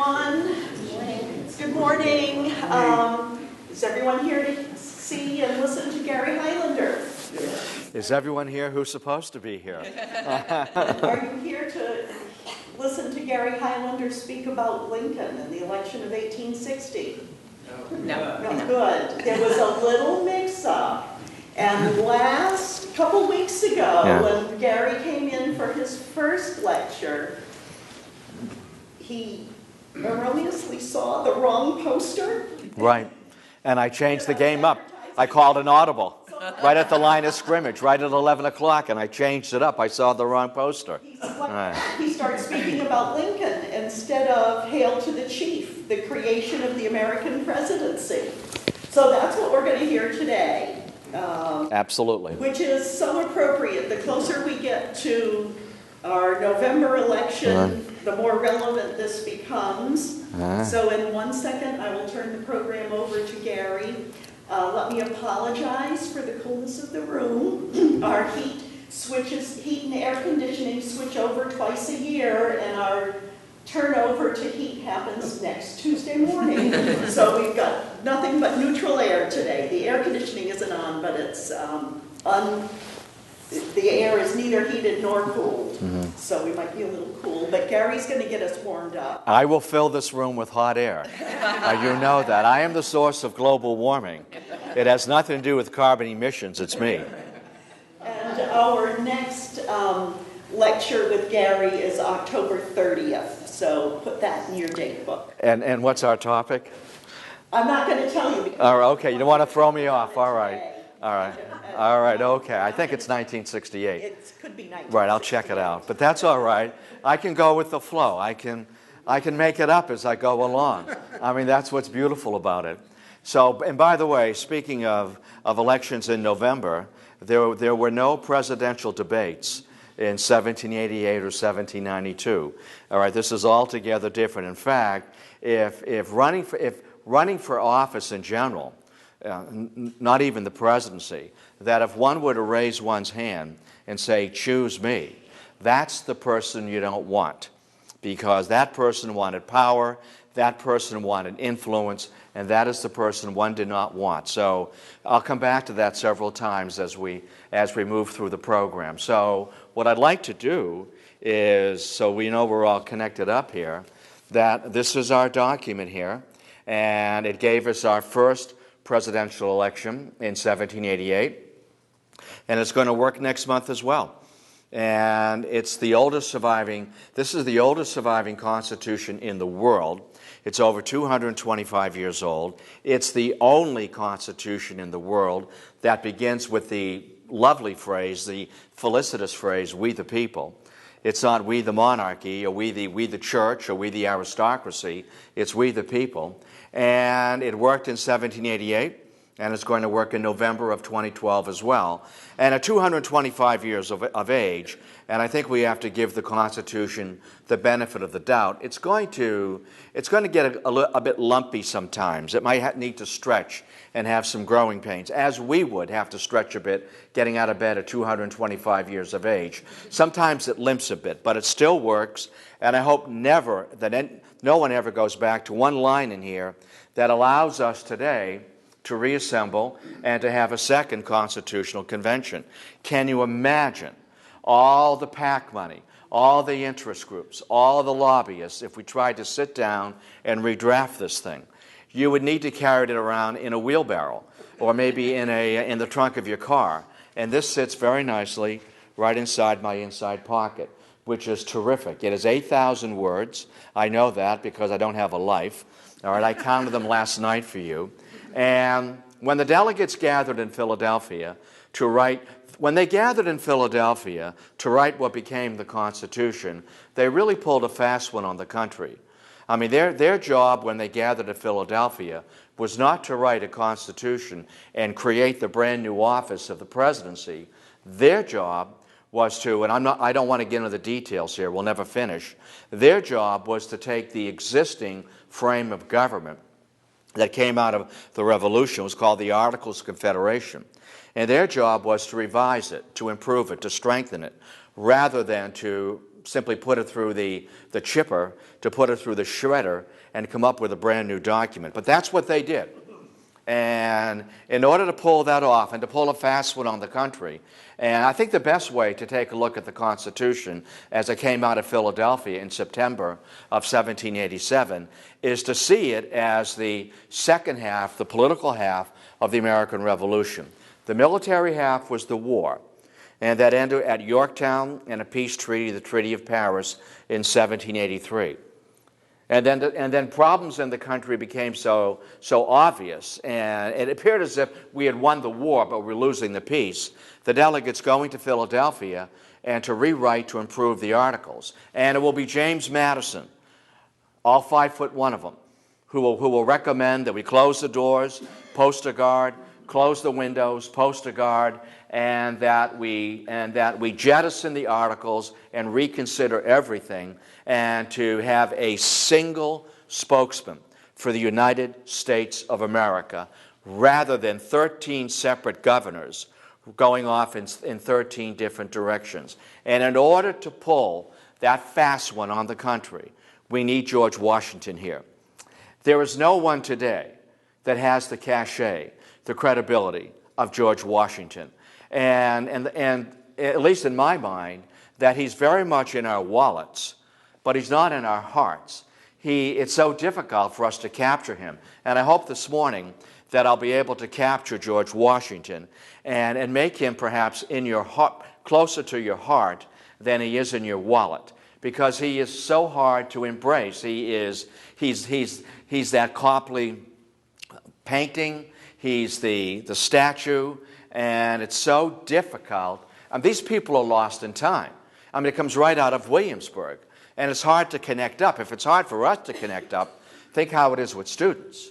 everyone. Good morning. Is everyone here to see and listen to Gary Hylander? Is everyone here who's supposed to be here? Are you here to listen to Gary Hylander speak about Lincoln and the election of 1860? No. Good. There was a little mix-up. And last couple weeks ago, when Gary came in for his first lecture, he erroneously saw the wrong poster. Right. And I changed the game up. I called an audible right at the line of scrimmage, right at 11 o'clock, and I changed it up. I saw the wrong poster. He started speaking about Lincoln instead of Hail to the Chief, the creation of the American presidency. So that's what we're going to hear today. Absolutely. Which is so appropriate. The closer we get to our November election, the more relevant this becomes. So in 1 second, I will turn the program over to Gary. Let me apologize for the coolness of the room. Our heat and air conditioning switch over twice a year, and our turnover to heat happens next Tuesday morning. So we've got nothing but neutral air today. The air conditioning isn't on, but it's the air is neither heated nor cooled. So we might be a little cool, but Gary's going to get us warmed up. I will fill this room with hot air. You know that. I am the source of global warming. It has nothing to do with carbon emissions. It's me. And our next lecture with Gary is October 30th. So put that in your date book. And what's our topic? I'm not going to tell you. All right, okay. You don't want to throw me off. All right. Okay. I think it's 1968. It could be 1968. Right, I'll check it out. But that's all right. I can go with the flow. I can make it up as I go along. I mean, that's what's beautiful about it. So, and by the way, speaking of elections in November, there were no presidential debates in 1788 or 1792. All right, this is altogether different. In fact, if running for office in general, not even the presidency, that if one were to raise one's hand and say, choose me, that's the person you don't want, because that person wanted power, that person wanted influence, and that is the person one did not want. So I'll come back to that several times as we move through the program. So what I'd like to do is, so we know we're all connected up here, that this is our document here, and it gave us our first presidential election in 1788, and it's going to work next month as well. And it's the oldest surviving, this is the oldest surviving constitution in the world. It's over 225 years old. It's the only constitution in the world that begins with the lovely phrase, the felicitous phrase, we the people. It's not we the monarchy, or we the church, or we the aristocracy. It's we the people. And it worked in 1788, and it's going to work in November of 2012 as well. And at 225 years of age, and I think we have to give the Constitution the benefit of the doubt, it's going to get a bit lumpy sometimes. It might need to stretch and have some growing pains, as we would have to stretch a bit getting out of bed at 225 years of age. Sometimes it limps a bit, but it still works, and I hope never that no one ever goes back to one line in here that allows us today to reassemble and to have a second constitutional convention. Can you imagine all the PAC money, all the interest groups, all the lobbyists, if we tried to sit down and redraft this thing? You would need to carry it around in a wheelbarrow or maybe in the trunk of your car. And this sits very nicely right inside my inside pocket, which is terrific. It is 8,000 words. I know that because I don't have a life. All right, I counted them last night for you. And when the delegates gathered in Philadelphia to write what became the Constitution, they really pulled a fast one on the country. I mean, their job when they gathered at Philadelphia was not to write a Constitution and create the brand new office of the presidency. Their job was to, and I don't want to get into the details here, we'll never finish. Their job was to take the existing frame of government that came out of the Revolution. It was called the Articles of Confederation. And their job was to revise it, to improve it, to strengthen it, rather than to simply put it through the chipper, to put it through the shredder, and come up with a brand new document. But that's what they did. And in order to pull that off and to pull a fast one on the country, and I think the best way to take a look at the Constitution as it came out of Philadelphia in September of 1787 is to see it as the second half, the political half of the American Revolution. The military half was the war, and that ended at Yorktown and a peace treaty, the Treaty of Paris, in 1783. And then problems in the country became so obvious, and it appeared as if we had won the war, but we're losing the peace. The delegates going to Philadelphia and to rewrite, to improve the Articles. And it will be James Madison, all 5'1" of them, who will recommend that we close the doors, post a guard, close the windows, post a guard, and that we jettison the Articles and reconsider everything, and to have a single spokesman for the United States of America rather than 13 separate governors going off in 13 different directions. And in order to pull that fast one on the country, we need George Washington here. There is no one today that has the cachet, the credibility of George Washington. And at least in my mind, that he's very much in our wallets, but he's not in our hearts. It's so difficult for us to capture him. And I hope this morning that I'll be able to capture George Washington and make him perhaps in your heart, closer to your heart than he is in your wallet, because he is so hard to embrace. He's that Copley painting, he's the statue, and it's so difficult. These people are lost in time. It comes right out of Williamsburg, and it's hard to connect up. If it's hard for us to connect up, think how it is with students.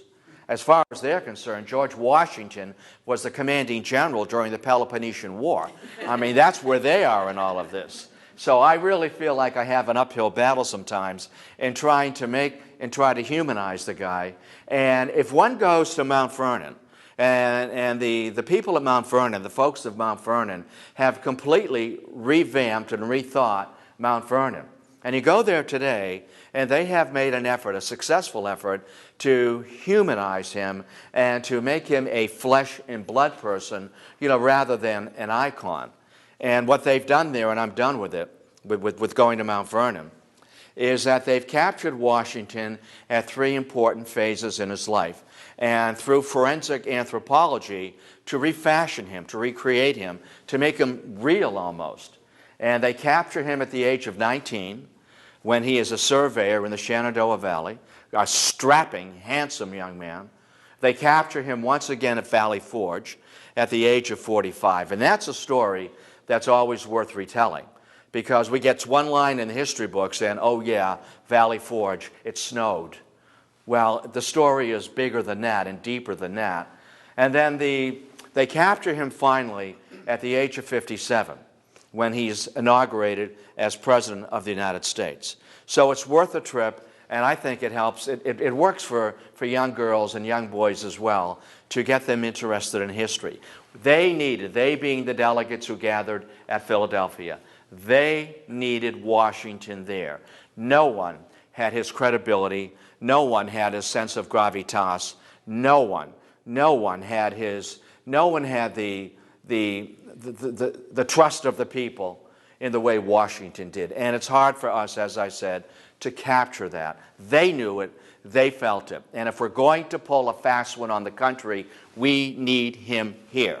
As far as they're concerned, George Washington was the commanding general during the Peloponnesian War. That's where they are in all of this. So I really feel like I have an uphill battle sometimes in trying to humanize the guy. And if one goes to Mount Vernon, and the people at Mount Vernon, the folks of Mount Vernon, have completely revamped and rethought Mount Vernon. And you go there today, and they have made an effort, a successful effort, to humanize him and to make him a flesh and blood person, rather than an icon. And what they've done there, and I'm done with it, with going to Mount Vernon, is that they've captured Washington at three important phases in his life. And through forensic anthropology, to refashion him, to recreate him, to make him real almost. And they capture him at the age of 19, when he is a surveyor in the Shenandoah Valley, a strapping, handsome young man. They capture him once again at Valley Forge at the age of 45. And that's a story that's always worth retelling, because we get one line in the history books saying, oh yeah, Valley Forge, it snowed. Well, the story is bigger than that and deeper than that. And then they capture him finally at the age of 57, when he's inaugurated as President of the United States. So it's worth a trip, and I think it helps. It works for young girls and young boys as well, to get them interested in history. They being the delegates who gathered at Philadelphia, they needed Washington there. No one had his credibility. No one had his sense of gravitas. No one had the trust of the people in the way Washington did. And it's hard for us, as I said, to capture that. They knew it. They felt it. And if we're going to pull a fast one on the country, we need him here.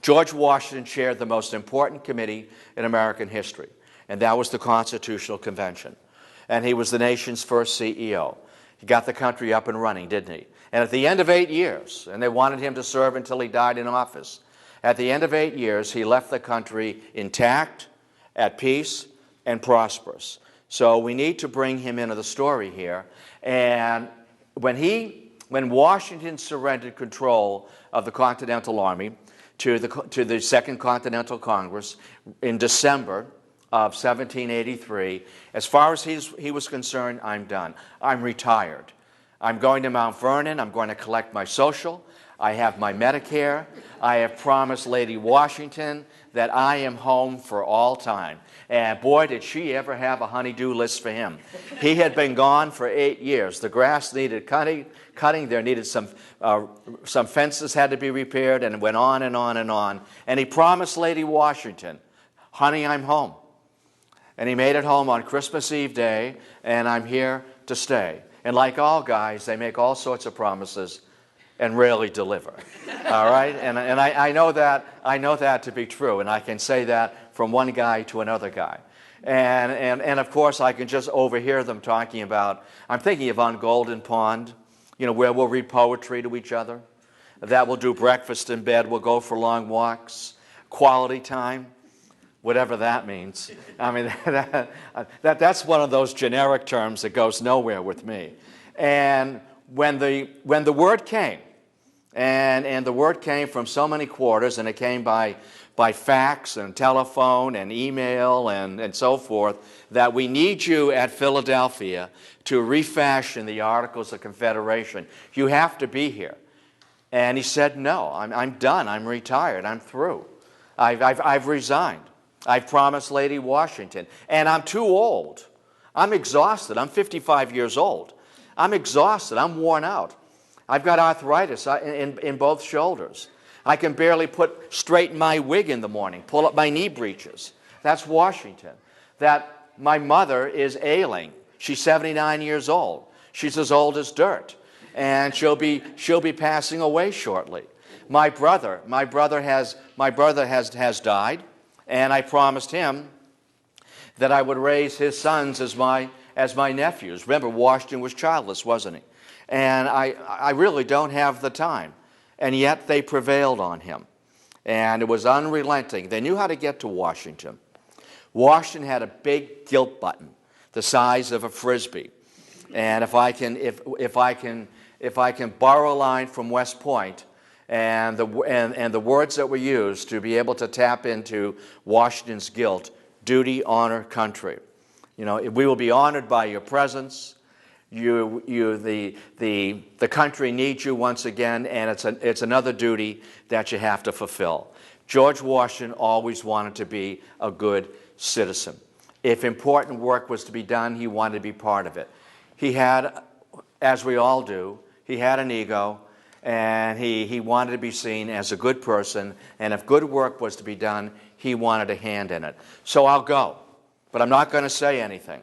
George Washington chaired the most important committee in American history, and that was the Constitutional Convention. And he was the nation's first CEO. He got the country up and running, didn't he? And at the end of 8 years, and they wanted him to serve until he died in office, at the end of 8 years, he left the country intact, at peace, and prosperous. So we need to bring him into the story here. And when Washington surrendered control of the Continental Army to the Second Continental Congress in December of 1783, as far as he was concerned, I'm done. I'm retired. I'm going to Mount Vernon. I'm going to collect my social. I have my Medicare. I have promised Lady Washington that I am home for all time. And boy, did she ever have a honey-do list for him. He had been gone for 8 years. The grass needed cutting. There needed some fences had to be repaired, and it went on and on and on. And he promised Lady Washington, honey, I'm home. And he made it home on Christmas Eve day, and I'm here to stay. And like all guys, they make all sorts of promises and rarely deliver. All right? And I know that to be true, and I can say that from one guy to another guy. And of course, I can just overhear them talking about, I'm thinking of on Golden Pond, where we'll read poetry to each other, that we'll do breakfast in bed, we'll go for long walks, quality time, whatever that means. I mean, that's one of those generic terms that goes nowhere with me. And when the word came, and the word came from so many quarters, and it came by fax and telephone and email and so forth, that we need you at Philadelphia to refashion the Articles of Confederation. You have to be here. And he said, no, I'm done. I'm retired. I'm through. I've resigned. I've promised Lady Washington. And I'm too old. I'm exhausted. I'm 55 years old. I'm exhausted. I'm worn out. I've got arthritis in both shoulders. I can barely straighten my wig in the morning, pull up my knee breeches. That's Washington. That my mother is ailing. She's 79 years old. She's as old as dirt. And she'll be passing away shortly. My brother has died, and I promised him that I would raise his sons as my nephews. Remember, Washington was childless, wasn't he? And I really don't have the time. And yet they prevailed on him. And it was unrelenting. They knew how to get to Washington. Washington had a big gilt button the size of a Frisbee. And if I can borrow a line from West Point, and the words that were used to be able to tap into Washington's gilt: duty, honor, country. We will be honored by your presence. The country needs you once again, and it's another duty that you have to fulfill. George Washington always wanted to be a good citizen. If important work was to be done, he wanted to be part of it. He had, as we all do, he had an ego, and he wanted to be seen as a good person, and if good work was to be done, he wanted a hand in it. So I'll go, but I'm not going to say anything.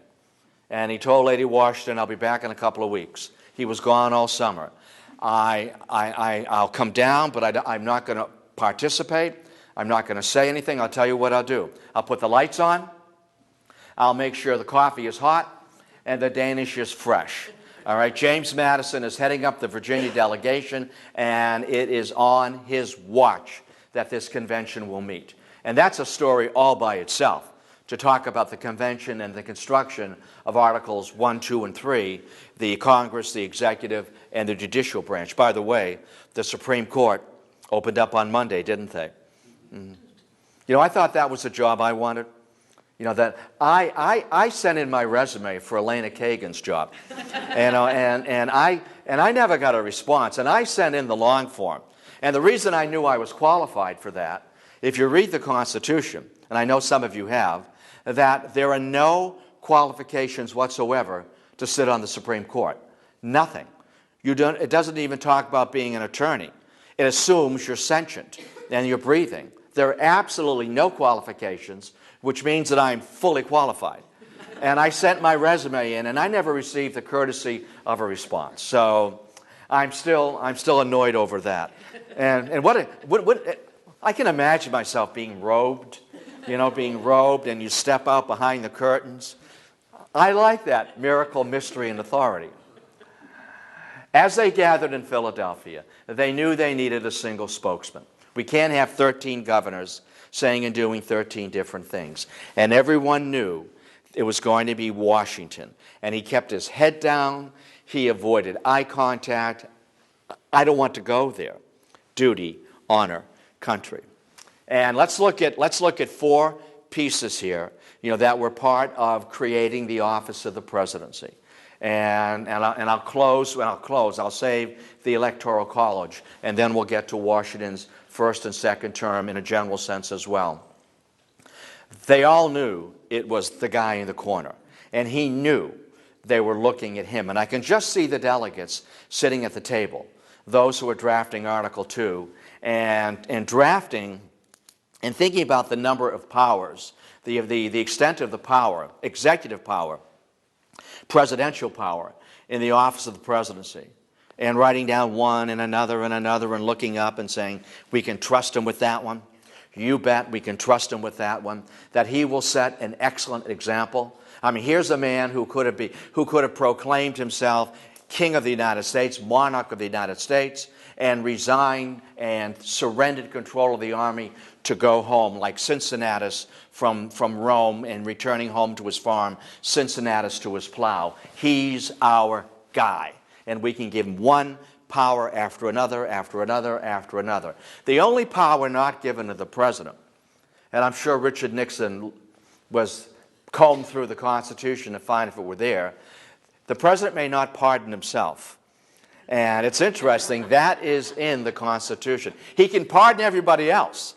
And he told Lady Washington, I'll be back in a couple of weeks. He was gone all summer. I'll come down, but I'm not going to participate. I'm not going to say anything. I'll tell you what I'll do. I'll put the lights on. I'll make sure the coffee is hot and the Danish is fresh. All right, James Madison is heading up the Virginia delegation, and it is on his watch that this convention will meet. And that's a story all by itself, to talk about the convention and the construction of Articles 1, 2, and 3, the Congress, the executive, and the judicial branch. By the way, the Supreme Court opened up on Monday, didn't they? Mm-hmm. I thought that was the job I wanted. That I sent in my resume for Elena Kagan's job, and I never got a response. And I sent in the long form. And the reason I knew I was qualified for that, if you read the Constitution, and I know some of you have, that there are no qualifications whatsoever to sit on the Supreme Court. Nothing. It doesn't even talk about being an attorney. It assumes you're sentient and you're breathing. There are absolutely no qualifications, which means that I'm fully qualified. And I sent my resume in, and I never received the courtesy of a response. So I'm still annoyed over that. And what I can imagine myself being robed, and you step out behind the curtains. I like that miracle, mystery, and authority. As they gathered in Philadelphia, they knew they needed a single spokesman. We can't have 13 governors saying and doing 13 different things. And everyone knew it was going to be Washington. And he kept his head down. He avoided eye contact. I don't want to go there. Duty, honor, country. And let's look at 4 pieces here that were part of creating the office of the presidency. And I'll close. I'll save the Electoral College, and then we'll get to Washington's first and second term in a general sense as well. They all knew it was the guy in the corner, and he knew they were looking at him. And I can just see the delegates sitting at the table, those who were drafting Article 2, and drafting and thinking about the number of powers, the extent of the power, executive power, presidential power in the office of the presidency, and writing down one and another and looking up and saying, we can trust him with that one. You bet we can trust him with that one, that he will set an excellent example. I mean, here's a man who could have proclaimed himself King of the United States, monarch of the United States, and resigned and surrendered control of the army to go home, like Cincinnatus from Rome and returning home to his farm, Cincinnatus to his plow. He's our guy, and we can give him one power after another, after another, after another. The only power not given to the president, and I'm sure Richard Nixon was combed through the Constitution to find if it were there, the president may not pardon himself. And it's interesting, that is in the Constitution. He can pardon everybody else,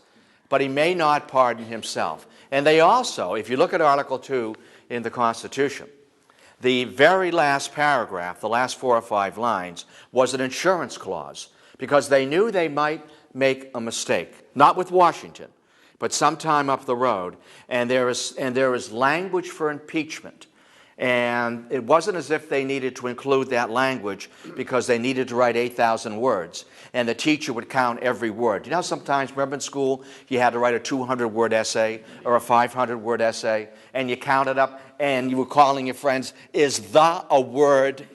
but he may not pardon himself. And they also, if you look at Article 2 in the Constitution, the very last paragraph, the last 4 or 5 lines, was an insurance clause, because they knew they might make a mistake, not with Washington, but sometime up the road. And there is language for impeachment. And it wasn't as if they needed to include that language because they needed to write 8,000 words. And the teacher would count every word. You know, sometimes, remember in school, you had to write a 200-word essay or a 500-word essay, and you counted up, and you were calling your friends, is the a word?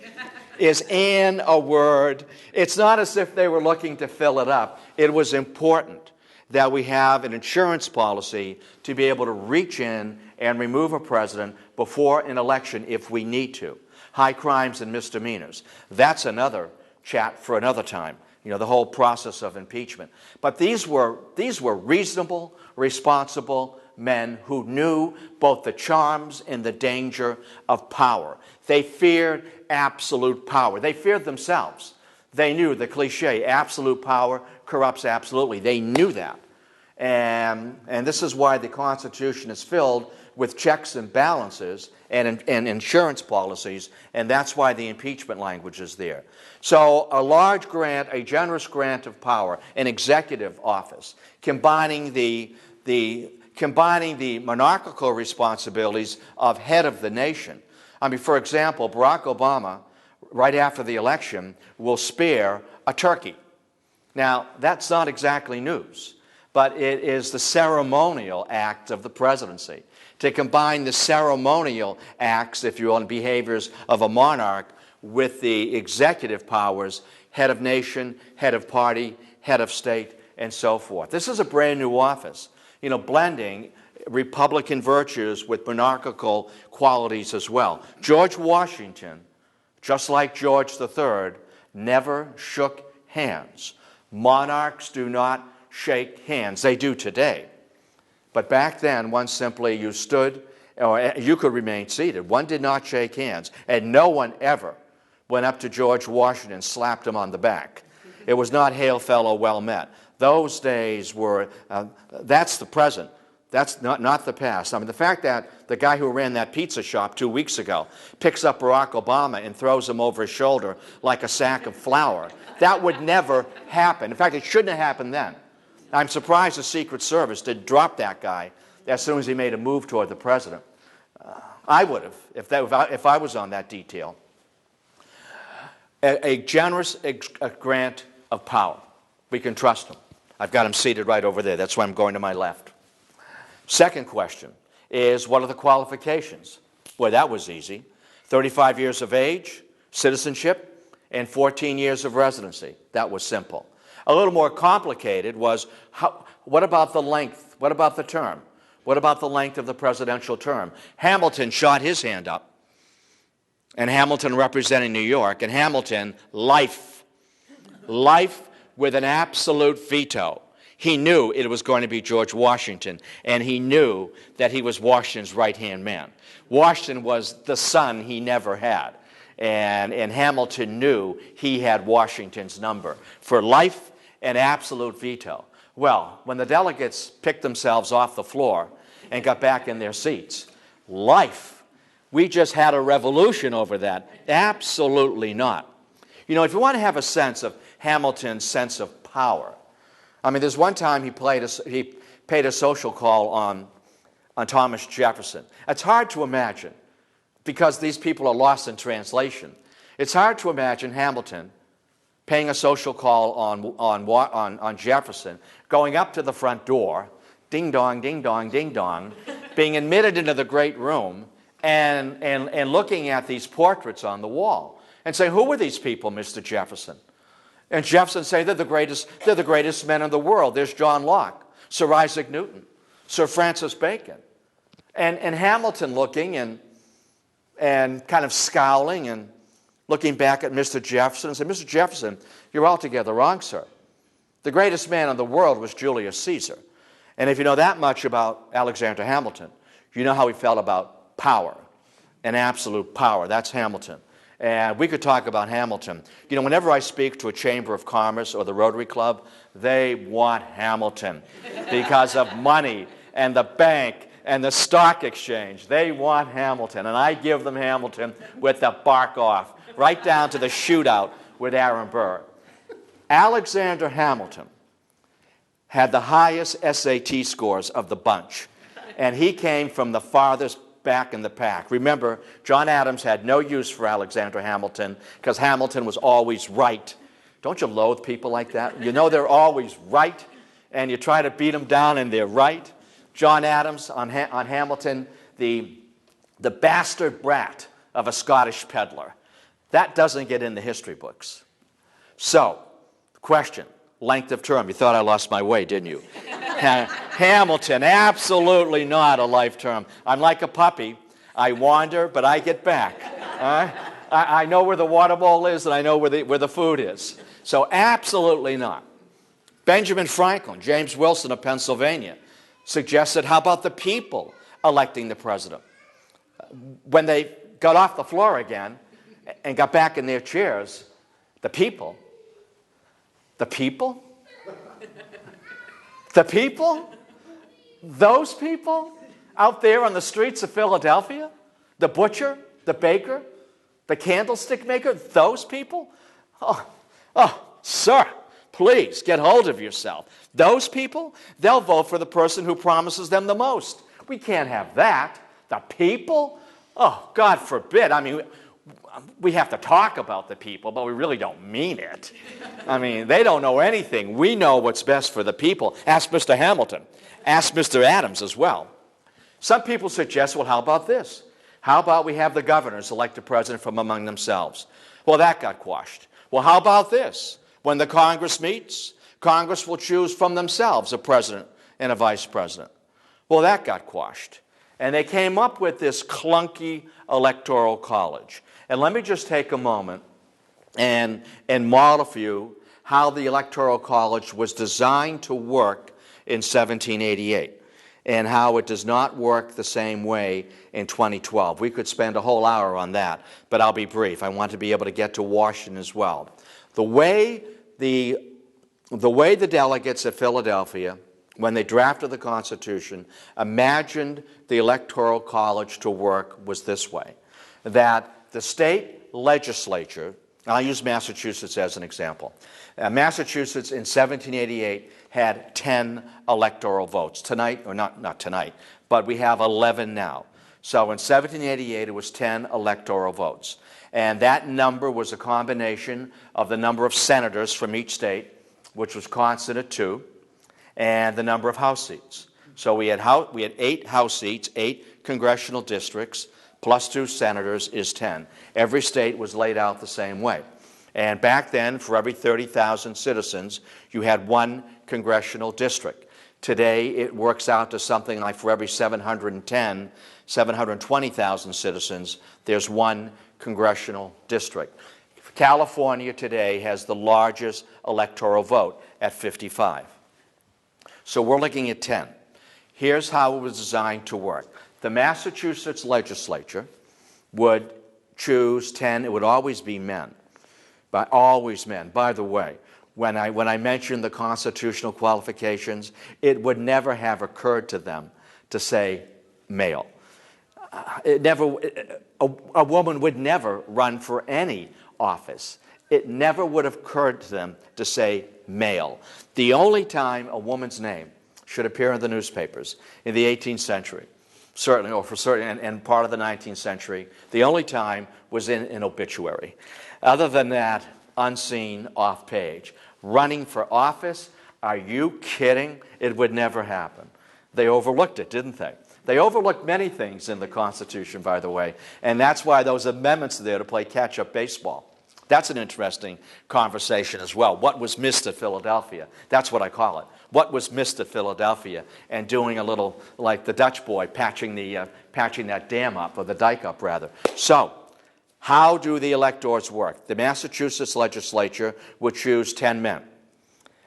Is in a word? It's not as if they were looking to fill it up. It was important that we have an insurance policy to be able to reach in and remove a president before an election if we need to. High crimes and misdemeanors. That's another chat for another time, the whole process of impeachment. But these were reasonable, responsible men who knew both the charms and the danger of power. They feared absolute power. They feared themselves. They knew the cliche, absolute power corrupts absolutely. They knew that. And this is why the Constitution is filled with checks and balances and insurance policies, and that's why the impeachment language is there. So a large grant, a generous grant of power, an executive office, combining the monarchical responsibilities of head of the nation. I mean, for example, Barack Obama, right after the election, will spare a turkey. Now, that's not exactly news, but it is the ceremonial act of the presidency. To combine the ceremonial acts, if you will, and behaviors of a monarch with the executive powers, head of nation, head of party, head of state, and so forth. This is a brand new office, blending Republican virtues with monarchical qualities as well. George Washington, just like George III, never shook hands. Monarchs do not shake hands. They do today. But back then, you stood, or you could remain seated. One did not shake hands, and no one ever went up to George Washington and slapped him on the back. It was not hail fellow, well met. Those days were, that's the present. That's not the past. I mean, the fact that the guy who ran that pizza shop 2 weeks ago picks up Barack Obama and throws him over his shoulder like a sack of flour, that would never happen. In fact, it shouldn't have happened then. I'm surprised the Secret Service did drop that guy as soon as he made a move toward the president. I would have, if I was on that detail. A generous grant of power. We can trust him. I've got him seated right over there. That's why I'm going to my left. Second question is, what are the qualifications? Well, that was easy. 35 years of age, citizenship, and 14 years of residency. That was simple. A little more complicated was, what about the length? What about the term? What about the length of the presidential term? Hamilton shot his hand up, and Hamilton representing New York, and Hamilton, life with an absolute veto. He knew it was going to be George Washington, and he knew that he was Washington's right-hand man. Washington was the son he never had, and Hamilton knew he had Washington's number for life and absolute veto. Well, when the delegates picked themselves off the floor and got back in their seats, life. We just had a revolution over that. Absolutely not. You know, if you want to have a sense of Hamilton's sense of power, I mean, there's one time he paid a social call on Thomas Jefferson. It's hard to imagine, because these people are lost in translation. It's hard to imagine Hamilton paying a social call on Jefferson, going up to the front door, ding dong, ding dong, ding dong, being admitted into the great room, and looking at these portraits on the wall and saying, "Who are these people, Mr. Jefferson?" And Jefferson say, they're the greatest men in the world. There's John Locke, Sir Isaac Newton, Sir Francis Bacon. And Hamilton looking and kind of scowling and looking back at Mr. Jefferson and saying, "Mr. Jefferson, you're altogether wrong, sir. The greatest man in the world was Julius Caesar." And if you know that much about Alexander Hamilton, you know how he felt about power and absolute power. That's Hamilton. And we could talk about Hamilton. You know, whenever I speak to a Chamber of Commerce or the Rotary Club, they want Hamilton because of money and the bank and the stock exchange. They want Hamilton, and I give them Hamilton with the bark off, right down to the shootout with Aaron Burr. Alexander Hamilton had the highest SAT scores of the bunch, and he came from the farthest back in the pack. Remember, John Adams had no use for Alexander Hamilton because Hamilton was always right. Don't you loathe people like that? You know they're always right, and you try to beat them down and they're right. John Adams on Hamilton, the bastard brat of a Scottish peddler. That doesn't get in the history books. So, question, length of term. You thought I lost my way, didn't you? Hamilton, absolutely not a life term. I'm like a puppy. I wander, but I get back. I know where the water bowl is, and I know where the food is. So absolutely not. Benjamin Franklin, James Wilson of Pennsylvania, suggested, how about the people electing the president? When they got off the floor again and got back in their chairs, the people, those people out there on the streets of Philadelphia, the butcher, the baker, the candlestick maker, those people? Oh, sir, please get hold of yourself. Those people, they'll vote for the person who promises them the most. We can't have that. The people? Oh, God forbid. I mean, we have to talk about the people, but we really don't mean it. I mean, they don't know anything. We know what's best for the people. Ask Mr. Hamilton. Ask Mr. Adams as well. Some people suggest, well, how about this? How about we have the governors elect a president from among themselves? Well, that got quashed. Well, how about this? When the Congress meets, Congress will choose from themselves a president and a vice president. Well, that got quashed. And they came up with this clunky Electoral College. And let me just take a moment and model for you how the Electoral College was designed to work in 1788 and how it does not work the same way in 2012. We could spend a whole hour on that, but I'll be brief. I want to be able to get to Washington as well. The way the delegates at Philadelphia, when they drafted the Constitution, imagined the Electoral College to work was this way, that the state legislature, and I'll use Massachusetts as an example. Massachusetts in 1788 had 10 electoral votes. Tonight, or not tonight, but we have 11 now. So in 1788, it was 10 electoral votes. And that number was a combination of the number of senators from each state, which was constant at 2, and the number of House seats. So we had 8 House seats, 8 congressional districts, plus 2 senators is 10. Every state was laid out the same way. And back then, for every 30,000 citizens, you had 1 congressional district. Today, it works out to something like for every 720,000 citizens, there's 1 congressional district. California today has the largest electoral vote at 55. So we're looking at 10. Here's how it was designed to work. The Massachusetts legislature would choose 10. It would always be men. But always men. By the way, when I mentioned the constitutional qualifications, it would never have occurred to them to say male. A woman would never run for any office. It never would have occurred to them to say male. The only time a woman's name should appear in the newspapers in the 18th century, certainly, or for certain, and part of the 19th century, the only time was in an obituary. Other than that, unseen, off page. Running for office? Are you kidding? It would never happen. They overlooked it, didn't they? They overlooked many things in the Constitution, by the way, and that's why those amendments are there to play catch-up baseball. That's an interesting conversation as well. What was missed at Philadelphia? That's what I call it. What was missed at Philadelphia? And doing a little, like the Dutch boy, patching that dam up, or the dike up, rather. So, how do the electors work? The Massachusetts legislature would choose 10 men.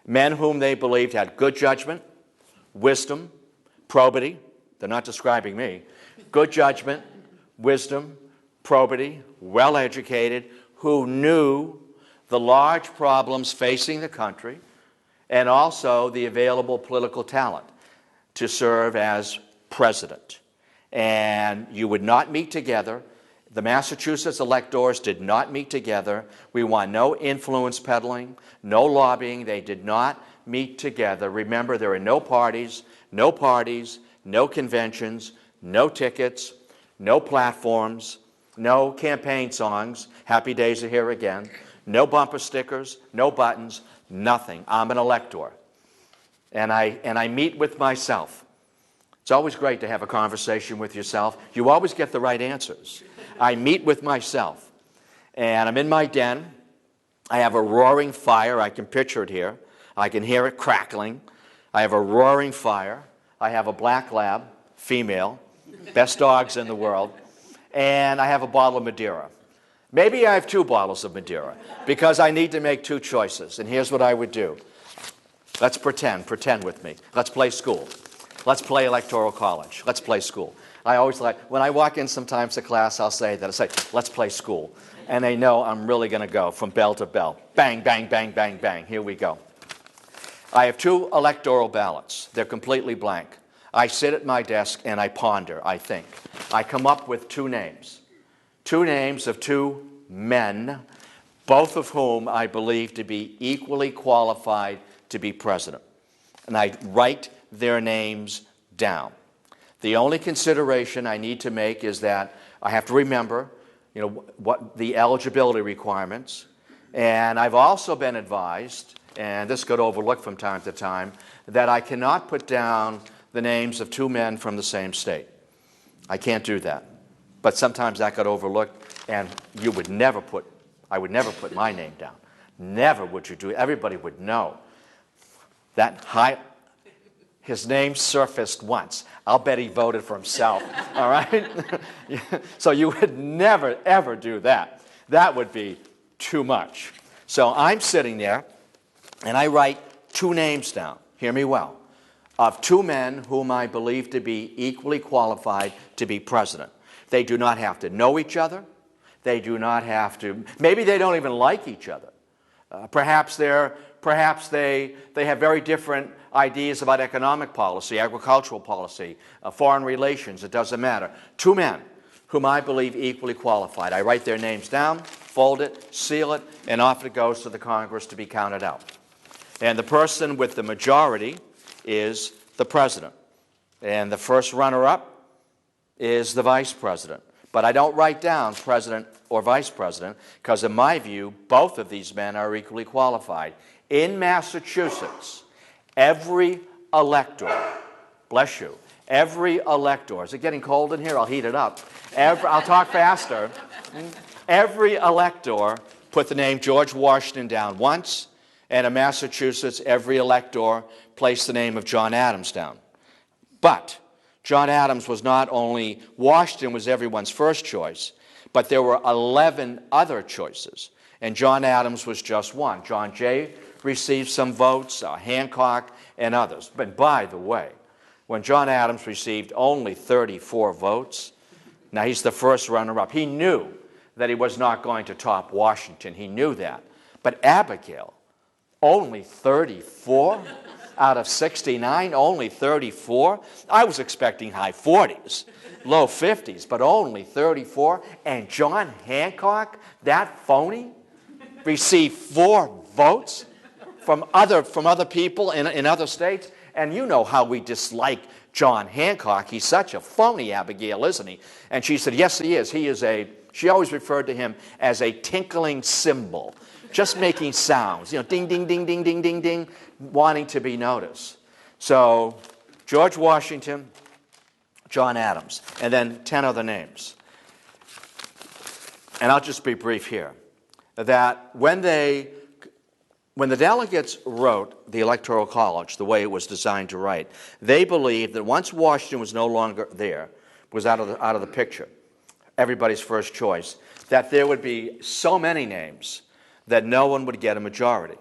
Men whom they believed had good judgment, wisdom, probity. They're not describing me. Good judgment, wisdom, probity, well-educated, who knew the large problems facing the country and also the available political talent to serve as president. And you would not meet together. The Massachusetts electors did not meet together. We want no influence peddling, no lobbying. They did not meet together. Remember, there are no parties, no conventions, no tickets, no platforms, no campaign songs, Happy Days Are Here Again, no bumper stickers, no buttons, nothing. I'm an elector. And I meet with myself. It's always great to have a conversation with yourself. You always get the right answers. I meet with myself. And I'm in my den. I have a roaring fire. I can picture it here. I can hear it crackling. I have a roaring fire. I have a black lab, female, best dogs in the world. And I have a bottle of Madeira. Maybe I have 2 bottles of Madeira because I need to make 2 choices. And here's what I would do. Let's pretend with me. Let's play school. Let's play Electoral College. Let's play school. I always like, when I walk in sometimes to class, I'll say that. I'll say, let's play school. And they know I'm really going to go from bell to bell. Bang, bang, bang, bang, bang. Here we go. I have 2 electoral ballots. They're completely blank. I sit at my desk and I ponder, I think. I come up with 2 names. 2 names of 2 men, both of whom I believe to be equally qualified to be president. And I write their names down. The only consideration I need to make is that I have to remember, what the eligibility requirements. And I've also been advised, and this got overlooked from time to time, that I cannot put down the names of 2 men from the same state. I can't do that. But sometimes that got overlooked, and I would never put my name down. Never would you do it. Everybody would know. His name surfaced once. I'll bet he voted for himself, all right? So you would never, ever do that. That would be too much. So I'm sitting there, and I write 2 names down. Hear me well. Of 2 men whom I believe to be equally qualified to be president. They do not have to know each other. They do not have to, maybe they don't even like each other. Perhaps they have very different ideas about economic policy, agricultural policy, foreign relations. It doesn't matter. 2 men whom I believe equally qualified. I write their names down, fold it, seal it, and off it goes to the Congress to be counted out. And the person with the majority is the president. And the first runner-up is the vice president. But I don't write down president or vice president because, in my view, both of these men are equally qualified. In Massachusetts, every elector, bless you, every elector, is it getting cold in here? I'll heat it up. I'll talk faster. Every elector put the name George Washington down once, and in Massachusetts, every elector placed the name of John Adams down. But John Adams was not only, Washington was everyone's first choice, but there were 11 other choices, and John Adams was just one. John J. received some votes, Hancock and others. But by the way, when John Adams received only 34 votes, now he's the first runner-up. He knew that he was not going to top Washington. He knew that. But Abigail, only 34 out of 69, only 34. I was expecting high 40s, low 50s, but only 34. And John Hancock, that phony, received 4 votes from other people in other states. And you know how we dislike John Hancock. He's such a phony, Abigail, isn't he? And she said, yes, he is. She always referred to him as a tinkling cymbal, just making sounds, ding, ding, ding, ding, ding, ding, ding, wanting to be noticed. So George Washington, John Adams, and then 10 other names. And I'll just be brief here, that when the delegates wrote the Electoral College the way it was designed to write, they believed that once Washington was no longer there, was out of the picture, everybody's first choice, that there would be so many names that no one would get a majority.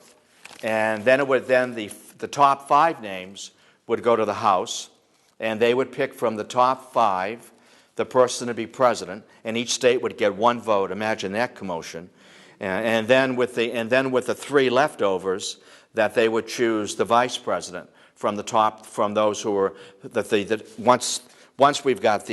And then the top 5 names would go to the House, and they would pick from the top 5 the person to be president, and each state would get 1 vote. Imagine that commotion. And then with the 3 leftovers, that they would choose the vice president from those who were once we've got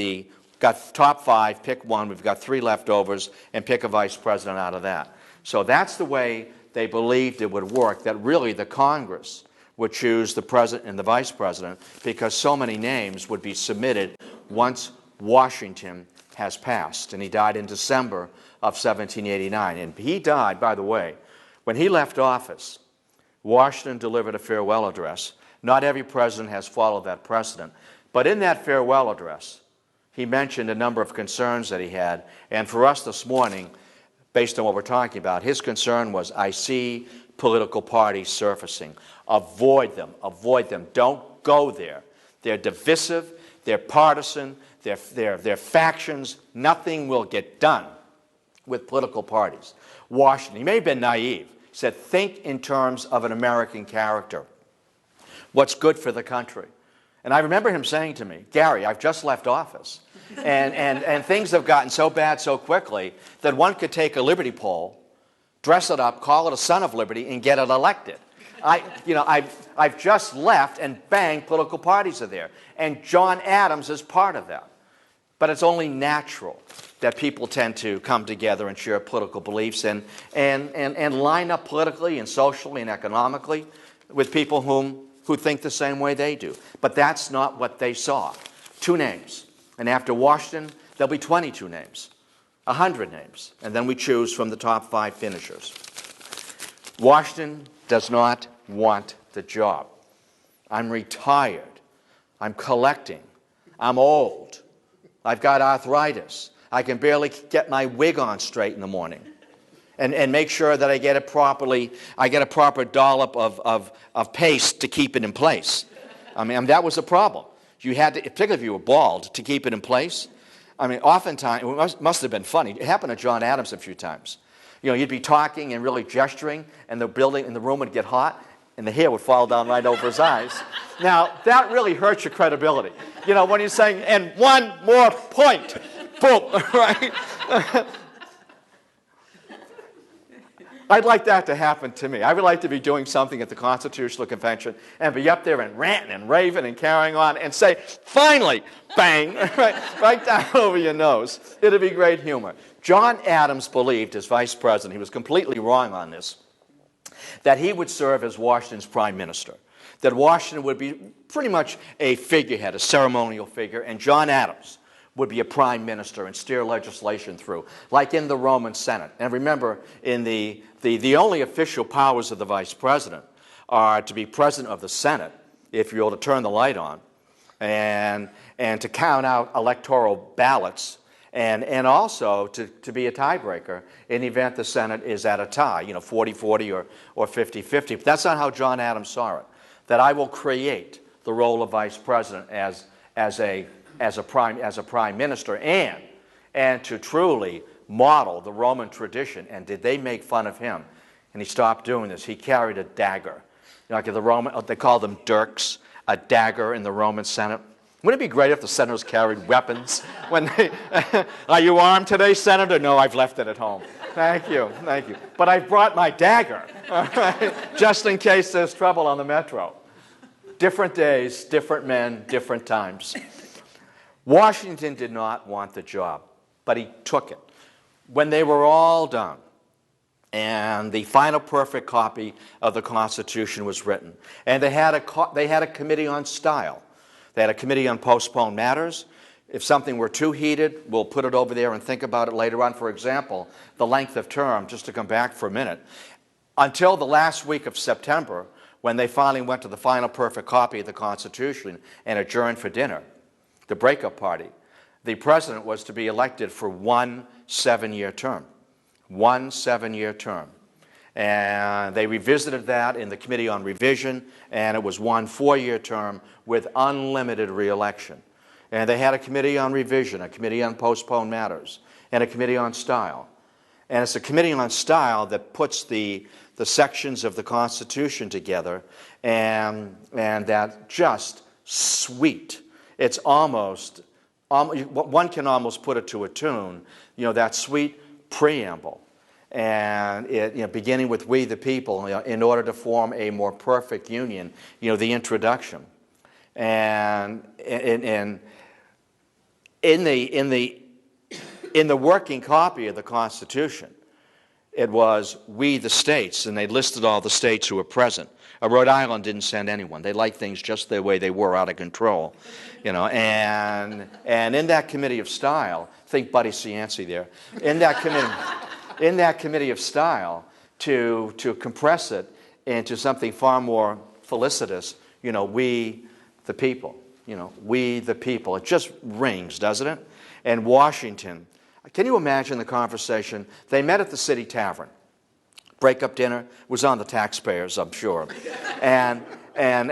top 5, pick 1. We've got 3 leftovers, and pick a vice president out of that. So that's the way they believed it would work, that really the Congress would choose the president and the vice president, because so many names would be submitted once Washington has passed. And he died in December of 1789. And he died, by the way, when he left office, Washington delivered a farewell address. Not every president has followed that precedent. But in that farewell address, he mentioned a number of concerns that he had. And for us this morning, based on what we're talking about, his concern was, I see political parties surfacing. Avoid them. Avoid them. Don't go there. They're divisive. They're partisan. They're factions. Nothing will get done with political parties. Washington, he may have been naive, said, think in terms of an American character. What's good for the country? And I remember him saying to me, Gary, I've just left office. And things have gotten so bad so quickly that one could take a Liberty poll, dress it up, call it a Son of Liberty, and get it elected. I've just left, and bang, political parties are there. And John Adams is part of that. But it's only natural that people tend to come together and share political beliefs and line up politically and socially and economically with people who think the same way they do. But that's not what they saw. 2 names. And after Washington, there'll be 22 names, 100 names. And then we choose from the top 5 finishers. Washington does not want the job. I'm retired. I'm collecting. I'm old. I've got arthritis. I can barely get my wig on straight in the morning. And make sure that I get it properly. I get a proper dollop of paste to keep it in place. I mean, that was the problem. You had to, particularly if you were bald, to keep it in place. I mean, oftentimes, it must have been funny. It happened to John Adams a few times. You'd be talking and really gesturing, and the room would get hot, and the hair would fall down right over his eyes. Now, that really hurts your credibility. When you're saying, and 1 more point, boom, right? I'd like that to happen to me. I would like to be doing something at the Constitutional Convention and be up there and ranting and raving and carrying on and say, finally, bang, right down over your nose. It'd be great humor. John Adams believed, as vice president, he was completely wrong on this, that he would serve as Washington's prime minister, that Washington would be pretty much a figurehead, a ceremonial figure, and John Adams would be a prime minister and steer legislation through, like in the Roman Senate. And remember, in the only official powers of the vice president are to be president of the Senate, if you're able to turn the light on, and to count out electoral ballots, and also to be a tiebreaker in the event the Senate is at a tie, 40-40 or 50-50. But that's not how John Adams saw it, that I will create the role of vice president as a prime minister, and to truly model the Roman tradition. And did they make fun of him? and he stopped doing this. He carried a dagger. Like the Roman, they called them dirks, a dagger in the Roman Senate. Wouldn't it be great if the senators carried weapons when they, are you armed today, Senator? No, I've left it at home. Thank you, thank you. But I brought my dagger, all right, just in case there's trouble on the metro. Different days, different men, different times. Washington did not want the job, but he took it. When they were all done, and the final perfect copy of the Constitution was written, and they had a committee on style. They had a committee on postponed matters. If something were too heated, we'll put it over there and think about it later on. For example, the length of term, just to come back for a minute. Until the last week of September, when they finally went to the final perfect copy of the Constitution and adjourned for dinner, the breakup party, the president was to be elected for 1 7-year term. 1 7-year term. And they revisited that in the Committee on Revision, and it was 1 4-year term with unlimited re-election. And they had a Committee on Revision, a Committee on Postponed Matters, and a Committee on Style. And it's a Committee on Style that puts the sections of the Constitution together, and that just sweet. It's almost, one can almost put it to a tune, that sweet preamble. And it, beginning with "We the people," in order to form a more perfect union, the introduction, and in the working copy of the Constitution, it was "We the states," and they listed all the states who were present. Rhode Island didn't send anyone; they liked things just the way they were, out of control, And in that Committee of Style, think Buddy Cianci there. In that committee of style, to compress it into something far more felicitous, we the people, we the people. It just rings, doesn't it? And Washington, can you imagine the conversation? They met at the City Tavern. Breakup dinner was on the taxpayers, I'm sure. And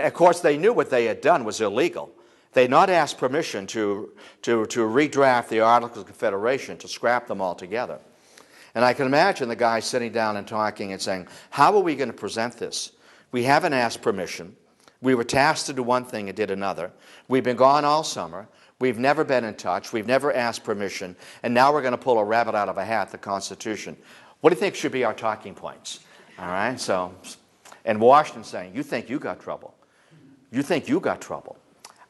of course, they knew what they had done was illegal. They had not asked permission to redraft the Articles of Confederation, to scrap them altogether. And I can imagine the guy sitting down and talking and saying, how are we going to present this? We haven't asked permission. We were tasked to do one thing and did another. We've been gone all summer. We've never been in touch. We've never asked permission. And now we're going to pull a rabbit out of a hat, the Constitution. What do you think should be our talking points? All right, so, and Washington saying, you think you got trouble. You think you got trouble.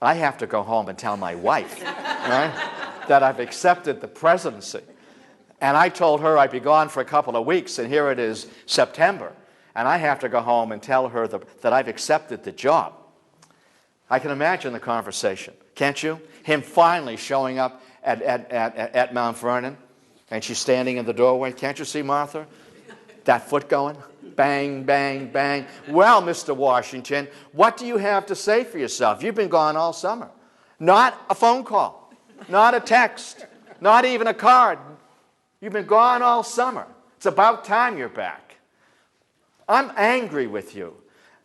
I have to go home and tell my wife, right, that I've accepted the presidency. And I told her I'd be gone for a couple of weeks, and here it is September, and I have to go home and tell her that I've accepted the job. I can imagine the conversation, can't you? Him finally showing up at Mount Vernon, and she's standing in the doorway. Can't you see, Martha? That foot going, bang, bang, bang. Well, Mr. Washington, what do you have to say for yourself? You've been gone all summer. Not a phone call, not a text, not even a card. You've been gone all summer. It's about time you're back. I'm angry with you.